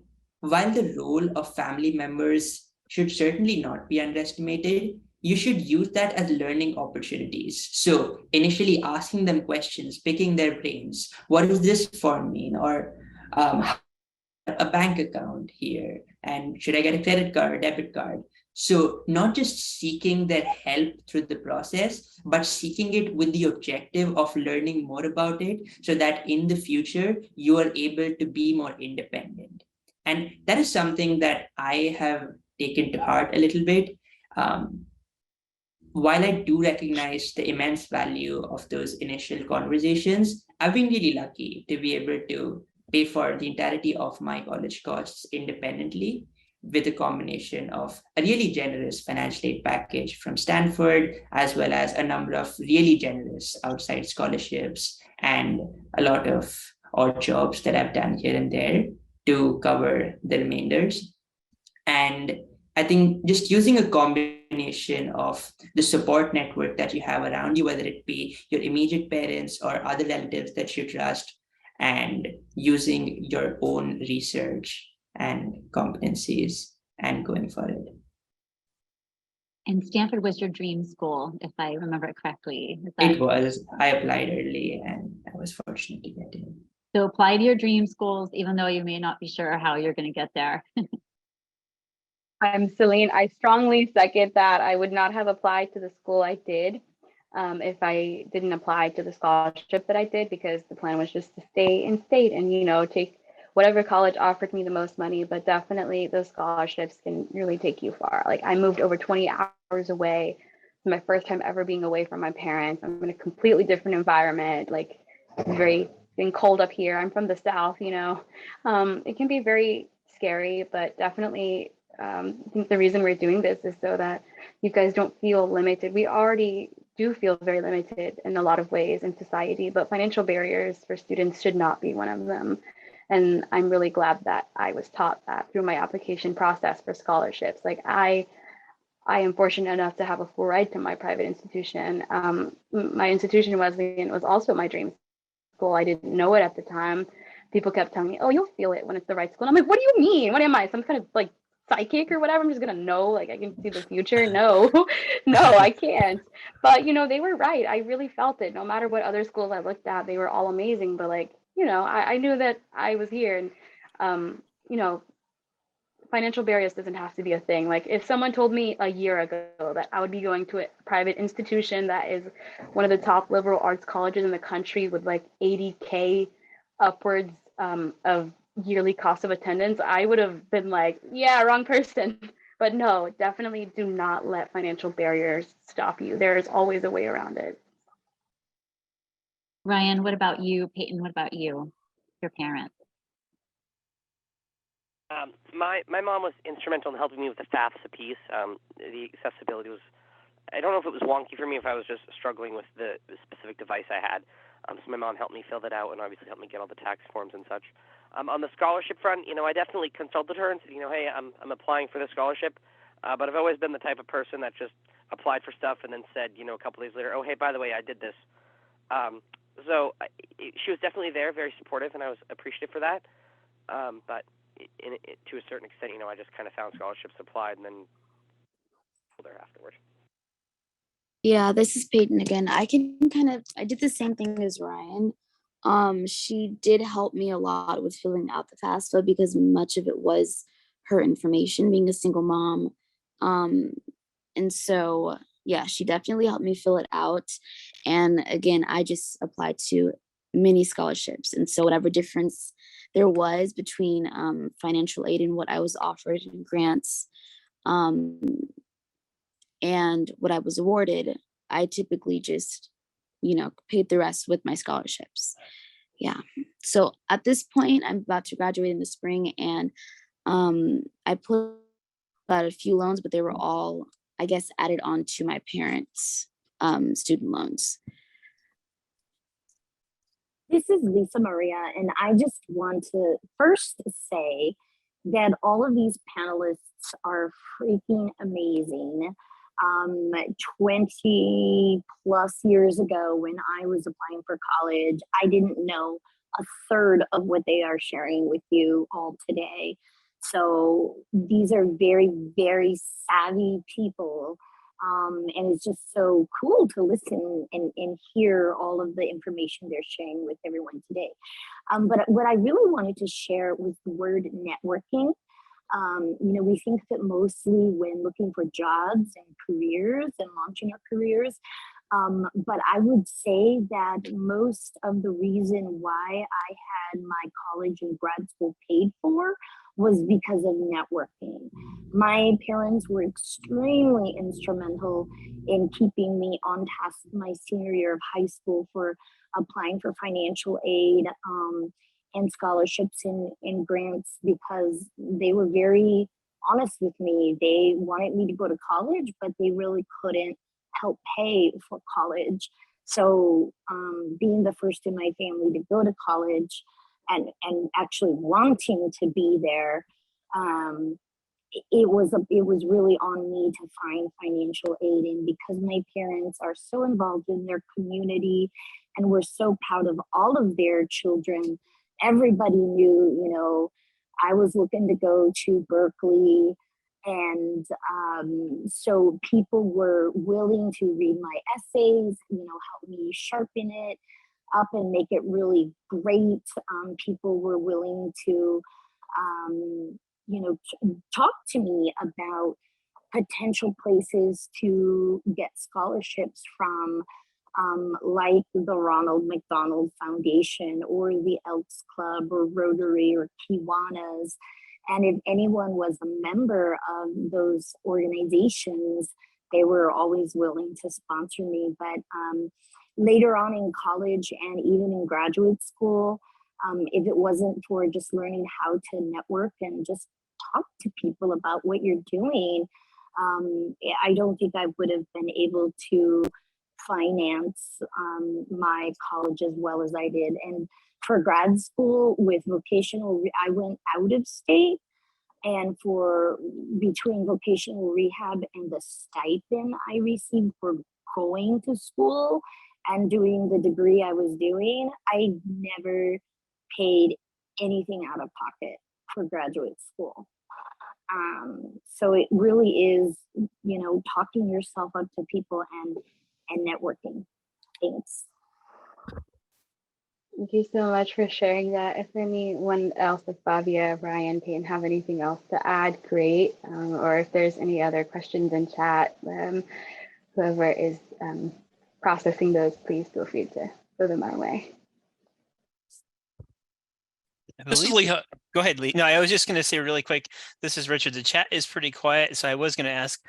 while the role of family members should certainly not be underestimated, you should use that as learning opportunities. So initially asking them questions, picking their brains. What does this form mean? Or a bank account here? And should I get a credit card or debit card? So not just seeking their help through the process, but seeking it with the objective of learning more about it so that in the future, you are able to be more independent. And that is something that I have taken to heart a little bit. Um, while I do recognize the immense value of those initial conversations, I've been really lucky to be able to pay for the entirety of my college costs independently with a combination of a really generous financial aid package from Stanford, as well as a number of really generous outside scholarships and a lot of odd jobs that I've done here and there to cover the remainders. And I think just using a combination of the support network that you have around you, whether it be your immediate parents or other relatives that you trust, and using your own research and competencies and going for it. And Stanford was your dream school, if I remember it correctly. It was. I applied early and I was fortunate to get in. So apply to your dream schools, even though you may not be sure how you're going to get there. I'm Celine. I strongly second that. I would not have applied to the school I did if I didn't apply to the scholarship that I did, because the plan was just to stay in state and, you know, take whatever college offered me the most money. But definitely those scholarships can really take you far. Like, I moved over 20 hours away. It's my first time ever being away from my parents. I'm in a completely different environment, like very being cold up here. I'm from the South, you know. It can be very scary, but definitely I think the reason we're doing this is so that you guys don't feel limited. We already do feel very limited in a lot of ways in society, but financial barriers for students should not be one of them. And I'm really glad that I was taught that through my application process for scholarships. Like, I am fortunate enough to have a full ride to my private institution. My institution, Wesleyan, was also my dream school. I didn't know it at the time. People kept telling me, "Oh, you'll feel it when it's the right school." And I'm like, "What do you mean? What am I, some kind of like psychic or whatever? I'm just gonna know, like, I can see the future." No, no, I can't. But you know, they were right. I really felt it. No matter what other schools I looked at, they were all amazing. But like, you know, I knew that I was here, and you know, financial barriers doesn't have to be a thing. Like, if someone told me a year ago that I would be going to a private institution that is one of the top liberal arts colleges in the country with like 80K upwards of yearly cost of attendance, I would have been like, yeah, wrong person. But no, definitely do not let financial barriers stop you. There is always a way around it. Ryan, what about you? Peyton, what about you? Your parents? My mom was instrumental in helping me with the FAFSA piece. The accessibility was, I don't know if it was wonky for me, if I was just struggling with the specific device I had. So my mom helped me fill that out and obviously helped me get all the tax forms and such. On the scholarship front, you know, I definitely consulted her and said, you know, hey, I'm applying for the scholarship, but I've always been the type of person that just applied for stuff and then said, you know, a couple days later, oh, hey, by the way, I did this. So she was definitely there, very supportive, and I was appreciative for that. But to a certain extent, you know, I just kind of found scholarships applied and then there afterward. Yeah, this is Peyton again. I did the same thing as Ryan. She did help me a lot with filling out the FAFSA because much of it was her information, being a single mom. And so, yeah, she definitely helped me fill it out. And again, I just applied to many scholarships. And so whatever difference there was between financial aid and what I was offered in grants, and what I was awarded, I typically just, you know, paid the rest with my scholarships. Yeah. So at this point, I'm about to graduate in the spring, and I put out a few loans, but they were all, I guess, added on to my parents' student loans. This is Lisa Maria, and I just want to first say that all of these panelists are freaking amazing. 20 plus years ago, when I was applying for college, I didn't know a third of what they are sharing with you all today. So these are very, very savvy people. And it's just so cool to listen and hear all of the information they're sharing with everyone today. But what I really wanted to share was the word networking. We think that mostly when looking for jobs and careers and launching our careers, but I would say that most of the reason why I had my college and grad school paid for was because of networking. My parents were extremely instrumental in keeping me on task my senior year of high school for applying for financial aid and scholarships and grants, because they were very honest with me. They wanted me to go to college, but they really couldn't help pay for college. So being the first in my family to go to college and actually wanting to be there, it was really on me to find financial aid. And because my parents are so involved in their community and were so proud of all of their children, everybody knew, I was looking to go to Berkeley. And so people were willing to read my essays, help me sharpen it up and make it really great. People were willing to, talk to me about potential places to get scholarships from, like the Ronald McDonald Foundation or the Elks Club or Rotary or Kiwanis. And if anyone was a member of those organizations, they were always willing to sponsor me. But later on in college and even in graduate school, if it wasn't for just learning how to network and just talk to people about what you're doing, I don't think I would have been able to finance my college as well as I did. And for grad school with vocational, I went out of state, and for between vocational rehab and the stipend I received for going to school and doing the degree I was doing, I never paid anything out of pocket for graduate school. So it really is, talking yourself up to people and networking. Thanks. Thank you so much for sharing that. If anyone else, like Bhavya, Brian, Peyton, have anything else to add, great. Or if there's any other questions in chat, whoever is processing those, please feel free to throw them our way. This is Lee. Go ahead, Lee. No, I was just going to say really quick, this is Richard. The chat is pretty quiet, so I was going to ask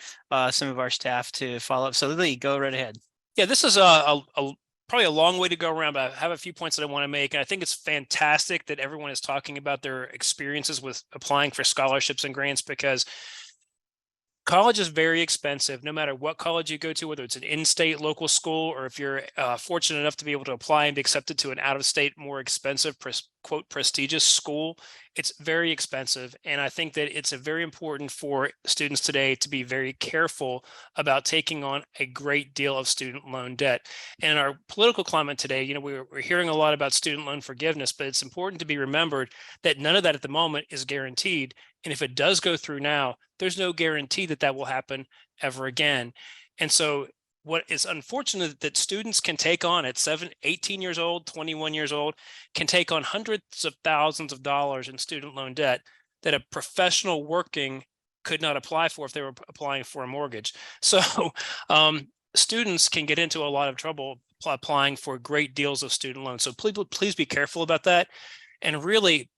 some of our staff to follow up. So Lee, go right ahead. Yeah, this is probably a long way to go around, but I have a few points that I want to make. And I think it's fantastic that everyone is talking about their experiences with applying for scholarships and grants, because college is very expensive, no matter what college you go to, whether it's an in-state local school, or if you're fortunate enough to be able to apply and be accepted to an out-of-state, more expensive, quote, prestigious school. It's very expensive. And I think that it's very important for students today to be very careful about taking on a great deal of student loan debt. And in our political climate today, we're hearing a lot about student loan forgiveness, but it's important to be remembered that none of that at the moment is guaranteed. And if it does go through now, there's no guarantee that that will happen ever again. And so what is unfortunate that students can take on at 18 years old, 21 years old, can take on hundreds of thousands of dollars in student loan debt that a professional working could not apply for if they were applying for a mortgage. So students can get into a lot of trouble applying for great deals of student loans. So please be careful about that. And really,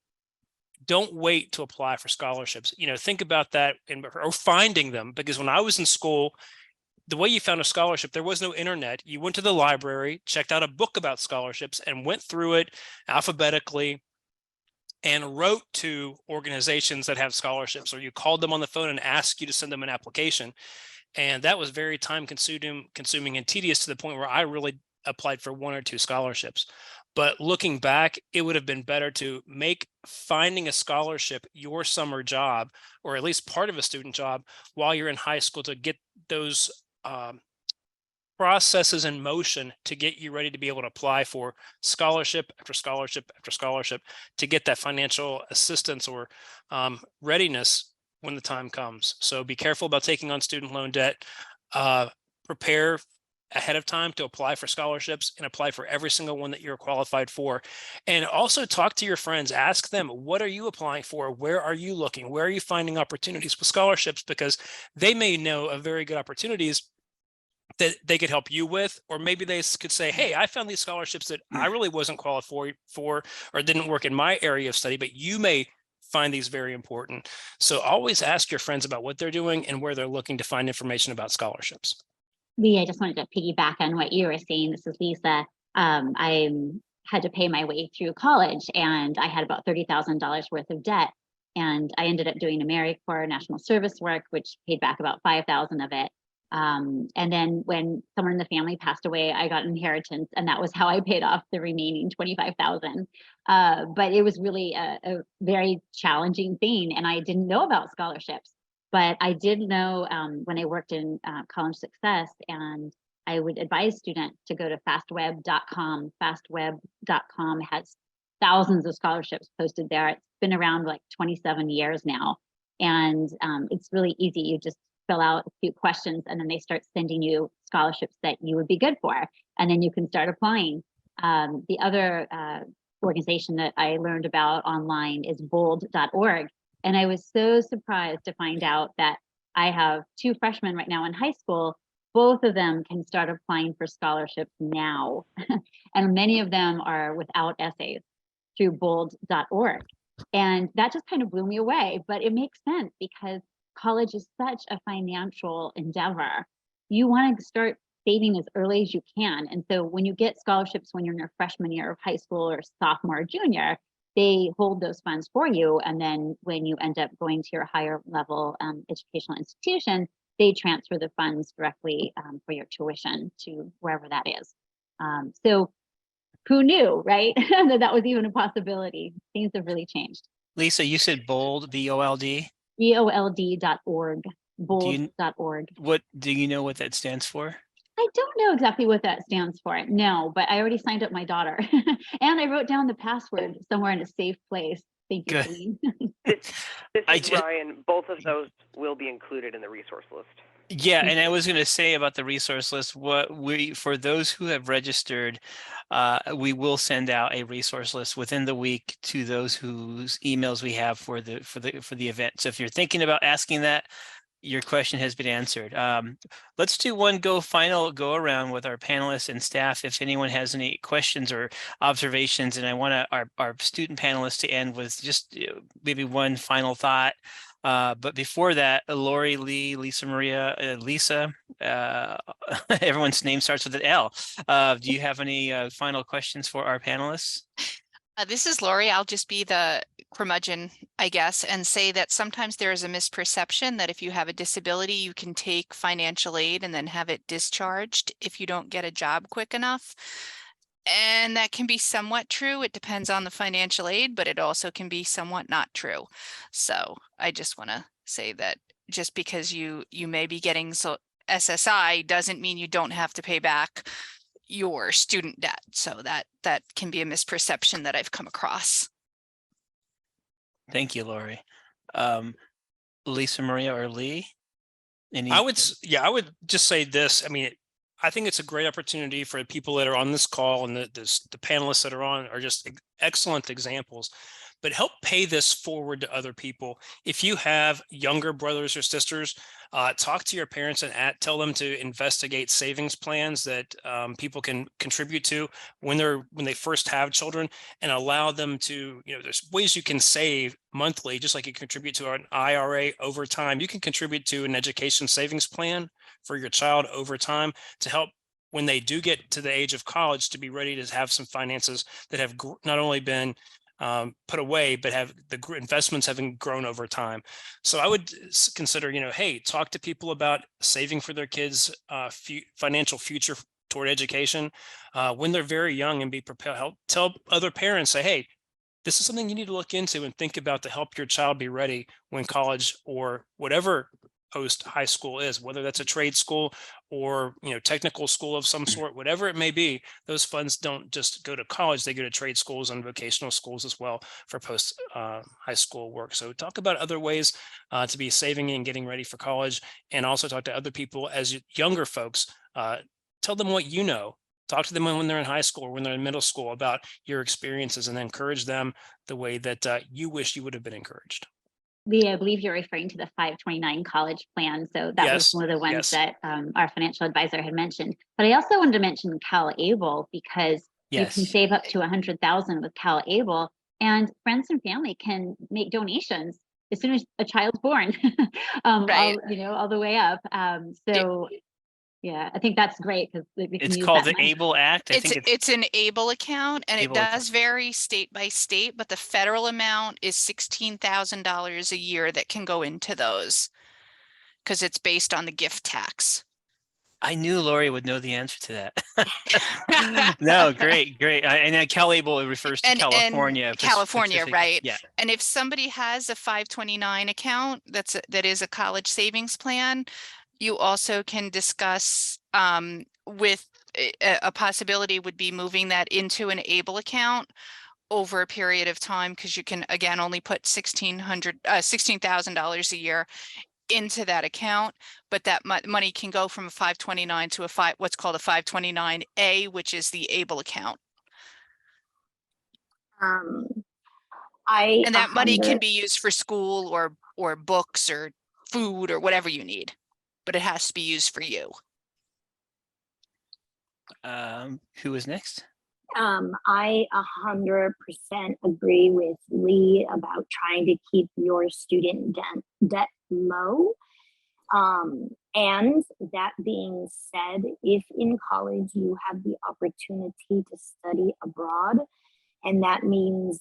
don't wait to apply for scholarships. Think about that or finding them, because when I was in school, the way you found a scholarship, there was no internet. You went to the library, checked out a book about scholarships, and went through it alphabetically and wrote to organizations that have scholarships, or you called them on the phone and asked you to send them an application. And that was very time consuming and tedious, to the point where I really applied for 1 or 2 scholarships. But looking back, it would have been better to make finding a scholarship your summer job, or at least part of a student job while you're in high school, to get those processes in motion to get you ready to be able to apply for scholarship after scholarship after scholarship, to get that financial assistance or readiness when the time comes. So be careful about taking on student loan debt. Prepare ahead of time to apply for scholarships, and apply for every single one that you're qualified for. And also talk to your friends, ask them, what are you applying for? Where are you looking? Where are you finding opportunities with scholarships? Because they may know of very good opportunities that they could help you with, or maybe they could say, hey, I found these scholarships that I really wasn't qualified for, or didn't work in my area of study, but you may find these very important. So always ask your friends about what they're doing and where they're looking to find information about scholarships. Lee, I just wanted to piggyback on what you were saying. This is Lisa. I had to pay my way through college, and I had about $30,000 worth of debt. And I ended up doing AmeriCorps national service work, which paid back about $5,000 of it. And then when someone in the family passed away, I got inheritance, and that was how I paid off the remaining $25,000. But it was really a very challenging thing, and I didn't know about scholarships. But I did know when I worked in College Success, and I would advise students to go to fastweb.com. Fastweb.com has thousands of scholarships posted there. It's been around like 27 years now. And it's really easy. You just fill out a few questions, and then they start sending you scholarships that you would be good for. And then you can start applying. The other organization that I learned about online is bold.org. And I was so surprised to find out that I have 2 freshmen right now in high school. Both of them can start applying for scholarships now. And many of them are without essays through bold.org. And that just kind of blew me away. But it makes sense, because college is such a financial endeavor. You want to start saving as early as you can. And so when you get scholarships when you're in your freshman year of high school or sophomore or junior, they hold those funds for you. And then when you end up going to your higher level educational institution, they transfer the funds directly for your tuition to wherever that is. So who knew, right? that was even a possibility. Things have really changed. Lisa, you said bold, BOLD? BOLD.org, bold.org. What do you know what that stands for? I don't know exactly what that stands for. No, but I already signed up my daughter and I wrote down the password somewhere in a safe place. Thank you, Celine. This is Ryan. Both of those will be included in the resource list. Yeah, and I was going to say about the resource list, for those who have registered, we will send out a resource list within the week to those whose emails we have for the event. So if you're thinking about asking that, your question has been answered. Let's do one final go around with our panelists and staff. If anyone has any questions or observations, and I want our student panelists to end with just maybe one final thought. But before that, Lori, Lee, Lisa Maria, Lisa, everyone's name starts with an L. Do you have any final questions for our panelists? This is Lori. I'll just be the curmudgeon, I guess, and say that sometimes there is a misperception that if you have a disability, you can take financial aid and then have it discharged if you don't get a job quick enough. And that can be somewhat true. It depends on the financial aid, but it also can be somewhat not true. So I just want to say that just because you may be getting SSI doesn't mean you don't have to pay back your student debt. So that can be a misperception that I've come across. Thank you, Lori. Lisa Maria or Lee? I would just say this. I mean, I think it's a great opportunity for people that are on this call, and the panelists that are on are just excellent examples. But help pay this forward to other people. If you have younger brothers or sisters, talk to your parents and tell them to investigate savings plans that people can contribute to when they first have children, and allow them to, there's ways you can save monthly, just like you contribute to an IRA over time. You can contribute to an education savings plan for your child over time to help when they do get to the age of college to be ready to have some finances that have not only been put away, but have the investments having grown over time. So I would consider, hey, talk to people about saving for their kids' financial future toward education when they're very young, and be prepared. Help tell other parents, say, hey, this is something you need to look into and think about to help your child be ready when college or whatever post high school is, whether that's a trade school or technical school of some sort, whatever it may be. Those funds don't just go to college, they go to trade schools and vocational schools as well for post high school work. So talk about other ways to be saving and getting ready for college, and also talk to other people as younger folks. Tell them what you know. Talk to them when they're in high school or when they're in middle school about your experiences, and encourage them the way that you wish you would have been encouraged. Lee, I believe you're referring to the 529 college plan. So that was Yes, one of the ones yes. that our financial advisor had mentioned. But I also wanted to mention CalAble, because you can Yes. save up to 100,000 with CalAble, and friends and family can make donations as soon as a child's born, Right. all the way up. So yeah, I think that's great, because we can It's use called that the money. ABLE Act. I think It's an ABLE account, and it ABLE account. does vary state by state, but the federal amount is $16,000 a year that can go into those, because it's based on the gift tax. I knew Lori would know the answer to that. No, great. And then CalAble refers to And California. California, specifically. right? Yeah. And if somebody has a 529 account, that is a college savings plan, you also can discuss with a possibility would be moving that into an ABLE account over a period of time, because you can again only put $16,000 a year into that account, but that money can go from a 529 to what's called a 529A, which is the ABLE account. And that money can be used for school or books or food or whatever you need, but it has to be used for you. Who is next? I 100% agree with Lee about trying to keep your student debt low. And that being said, if in college you have the opportunity to study abroad, and that means,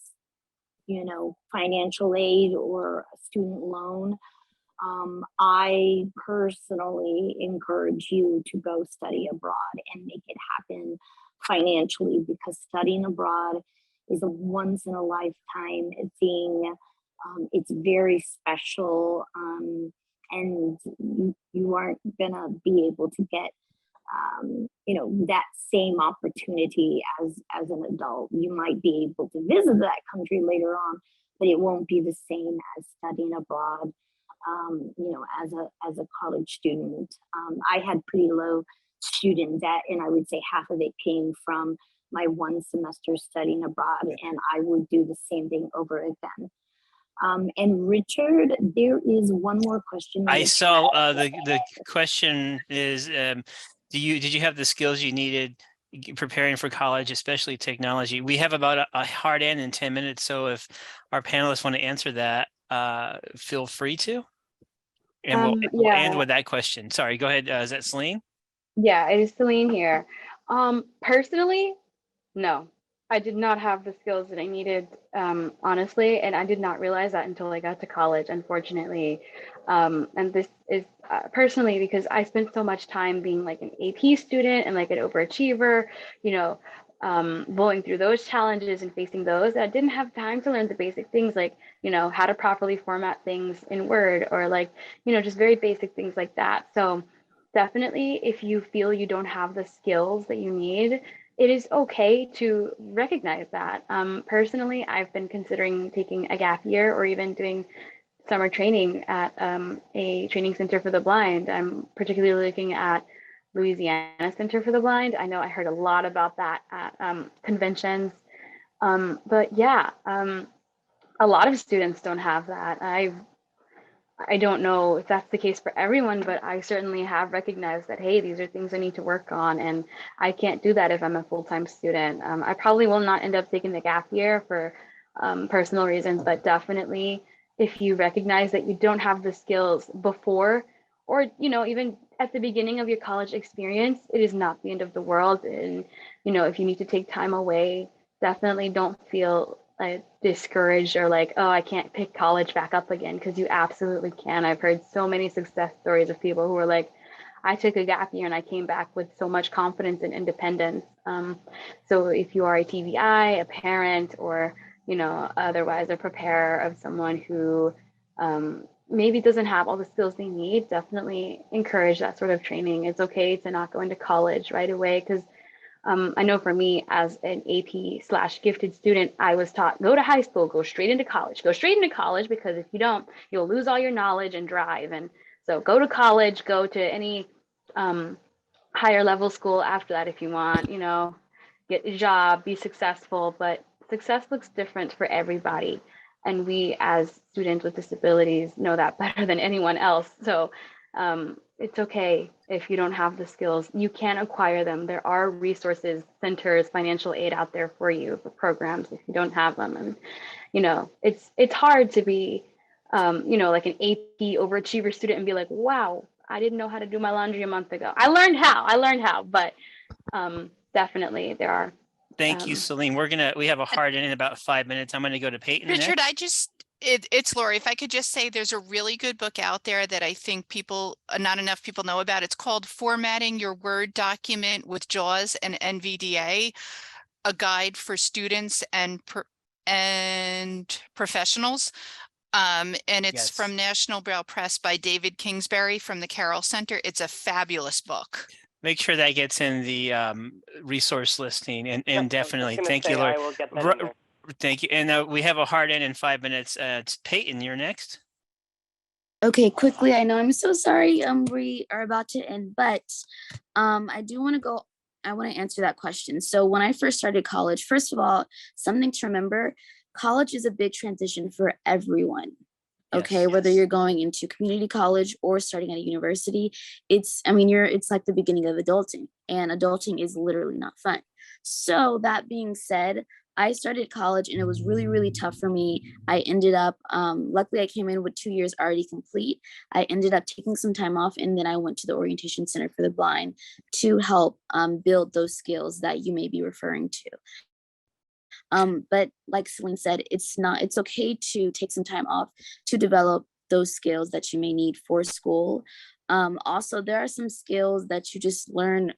financial aid or a student loan, I personally encourage you to go study abroad and make it happen financially, because studying abroad is a once in a lifetime thing. It's very special, and you aren't gonna be able to get that same opportunity as an adult. You might be able to visit that country later on, but it won't be the same as studying abroad. As a college student, I had pretty low student debt, and I would say half of it came from my one semester studying abroad, and I would do the same thing over again. And Richard, there is one more question. I saw the question is, did you have the skills you needed preparing for college, especially technology? We have about a hard end in 10 minutes, so if our panelists want to answer that, feel free to. And we'll end with that question. Sorry, go ahead. Is that Celine? Yeah, it is Celine here. Personally, no, I did not have the skills that I needed, honestly, and I did not realize that until I got to college, unfortunately. And this is personally because I spent so much time being like an AP student and like an overachiever, going through those challenges and facing those. I didn't have time to learn the basic things like, how to properly format things in Word, or like, just very basic things like that. So definitely, if you feel you don't have the skills that you need, it is okay to recognize that. Personally, I've been considering taking a gap year or even doing summer training at a training center for the blind. I'm particularly looking at Louisiana Center for the Blind. I know I heard a lot about that at conventions. But yeah, a lot of students don't have that. I don't know if that's the case for everyone, but I certainly have recognized that, hey, these are things I need to work on, and I can't do that if I'm a full-time student. I probably will not end up taking the gap year for personal reasons, but definitely if you recognize that you don't have the skills before, or, even at the beginning of your college experience, it is not the end of the world. And, if you need to take time away, definitely don't feel discouraged or like, oh, I can't pick college back up again, because you absolutely can. I've heard so many success stories of people who are like, I took a gap year and I came back with so much confidence and independence. So if you are a TVI, a parent, or otherwise a preparer of someone who maybe doesn't have all the skills they need, definitely encourage that sort of training. It's okay to not go into college right away, because I know for me as an AP/gifted student, I was taught, go to high school, go straight into college, because if you don't, you'll lose all your knowledge and drive. And so go to college, go to any higher level school after that if you want, get a job, be successful. But success looks different for everybody. And we as students with disabilities know that better than anyone else. So it's okay if you don't have the skills. You can acquire them. There are resources, centers, financial aid out there for you, for programs if you don't have them. And it's hard to be like an AP overachiever student and be like, wow, I didn't know how to do my laundry a month ago. I learned how, but definitely there are. Thank you, Celine. We have a hard end in about 5 minutes. I'm going to go to Peyton Richard, next. it's Lori. If I could just say, there's a really good book out there that I think not enough people know about. It's called Formatting Your Word Document with JAWS and NVDA, a guide for students and professionals. And it's from National Braille Press by David Kingsbury from the Carroll Center. It's a fabulous book. Make sure that gets in the resource listing, and definitely thank you, Lori. I will get that in there. Thank you. And we have a hard end in 5 minutes. Peyton, you're next. Okay, quickly, I know I'm so sorry. We are about to end, but I want to answer that question. So when I first started college, first of all, something to remember, college is a big transition for everyone. Okay, whether you're going into community college or starting at a university, it's like the beginning of adulting, and adulting is literally not fun. So that being said, I started college and it was really, really tough for me. I ended up, luckily I came in with 2 years already complete. I ended up taking some time off, and then I went to the Orientation Center for the Blind to help build those skills that you may be referring to. But like Celine said, it's okay to take some time off to develop those skills that you may need for school. Also, there are some skills that you just learn,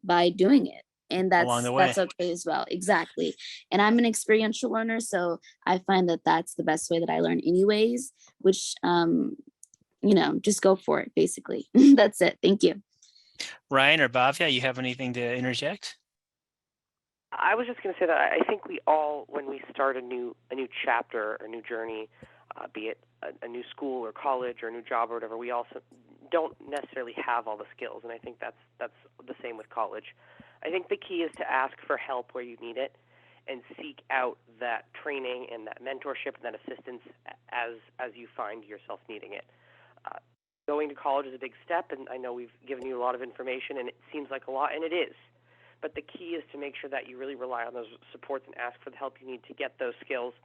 by doing it. And that's okay as well. Exactly. And I'm an experiential learner, so I find that that's the best way that I learn anyways, which, just go for it, basically. That's it. Thank you. Ryan or Bhavya, you have anything to interject? I was just going to say that I think we all, when we start a new chapter, a new journey, be it a new school or college or a new job or whatever, we also don't necessarily have all the skills, and I think that's the same with college. I think the key is to ask for help where you need it, and seek out that training and that mentorship and that assistance as you find yourself needing it. Going to college is a big step, and I know we've given you a lot of information, and it seems like a lot, and it is. But the key is to make sure that you really rely on those supports and ask for the help you need to get those skills,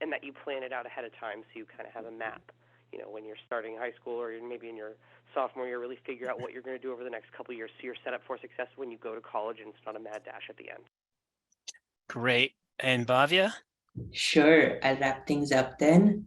and that you plan it out ahead of time so you kind of have a map. When you're starting high school or maybe in your sophomore year, really figure out what you're going to do over the next couple of years so you're set up for success when you go to college and it's not a mad dash at the end. Great. And Bhavya? Sure, I'll wrap things up then.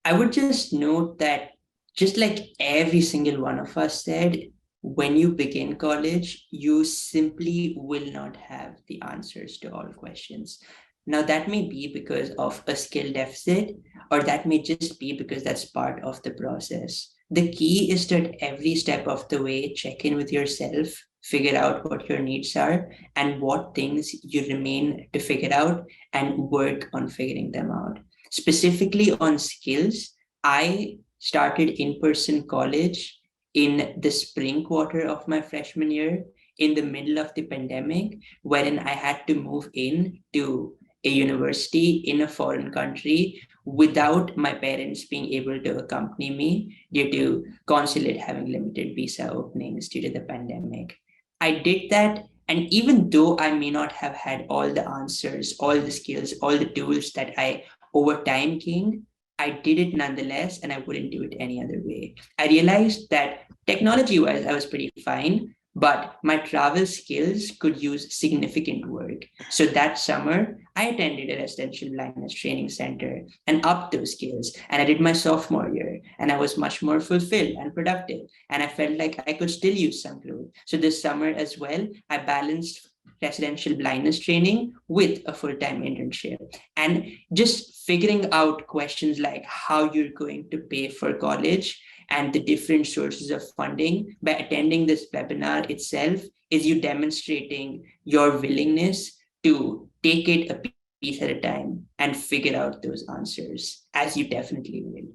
I would just note that, just like every single one of us said, when you begin college, you simply will not have the answers to all questions. Now, that may be because of a skill deficit, or that may just be because that's part of the process. The key is to, at every step of the way, check in with yourself, figure out what your needs are and what things you remain to figure out, and work on figuring them out. Specifically on skills, I started in-person college in the spring quarter of my freshman year, in the middle of the pandemic, wherein I had to move in to a university in a foreign country without my parents being able to accompany me due to consulate having limited visa openings due to the pandemic. I did that, and even though I may not have had all the answers, all the skills, all the tools that I over time gained, I did it nonetheless, and I wouldn't do it any other way. I realized that technology-wise, I was pretty fine, but my travel skills could use significant work. So that summer, I attended a residential blindness training center and upped those skills. And I did my sophomore year, and I was much more fulfilled and productive. And I felt like I could still use some growth. So this summer as well, I balanced residential blindness training with a full-time internship, and just figuring out questions like how you're going to pay for college and the different sources of funding by attending this webinar itself is you demonstrating your willingness to take it a piece at a time and figure out those answers, as you definitely will.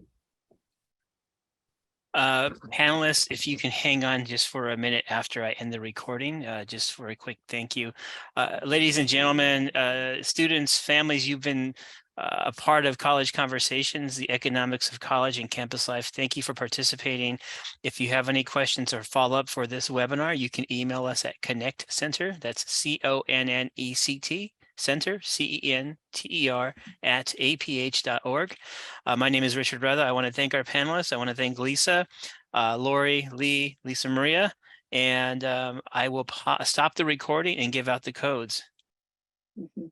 Panelists, if you can hang on just for a minute after I end the recording, just for a quick thank you. Ladies and gentlemen, students, families, you've been a part of College Conversations, the economics of college and campus life. Thank you for participating. If you have any questions or follow-up for this webinar, you can email us at Connect Center. That's CONNECT Center, CENTER at aph.org. My name is Richard Rueda. I want to thank our panelists. I want to thank Lisa, Lori, Lee, Lisa Maria, and I will stop the recording and give out the codes. Mhm.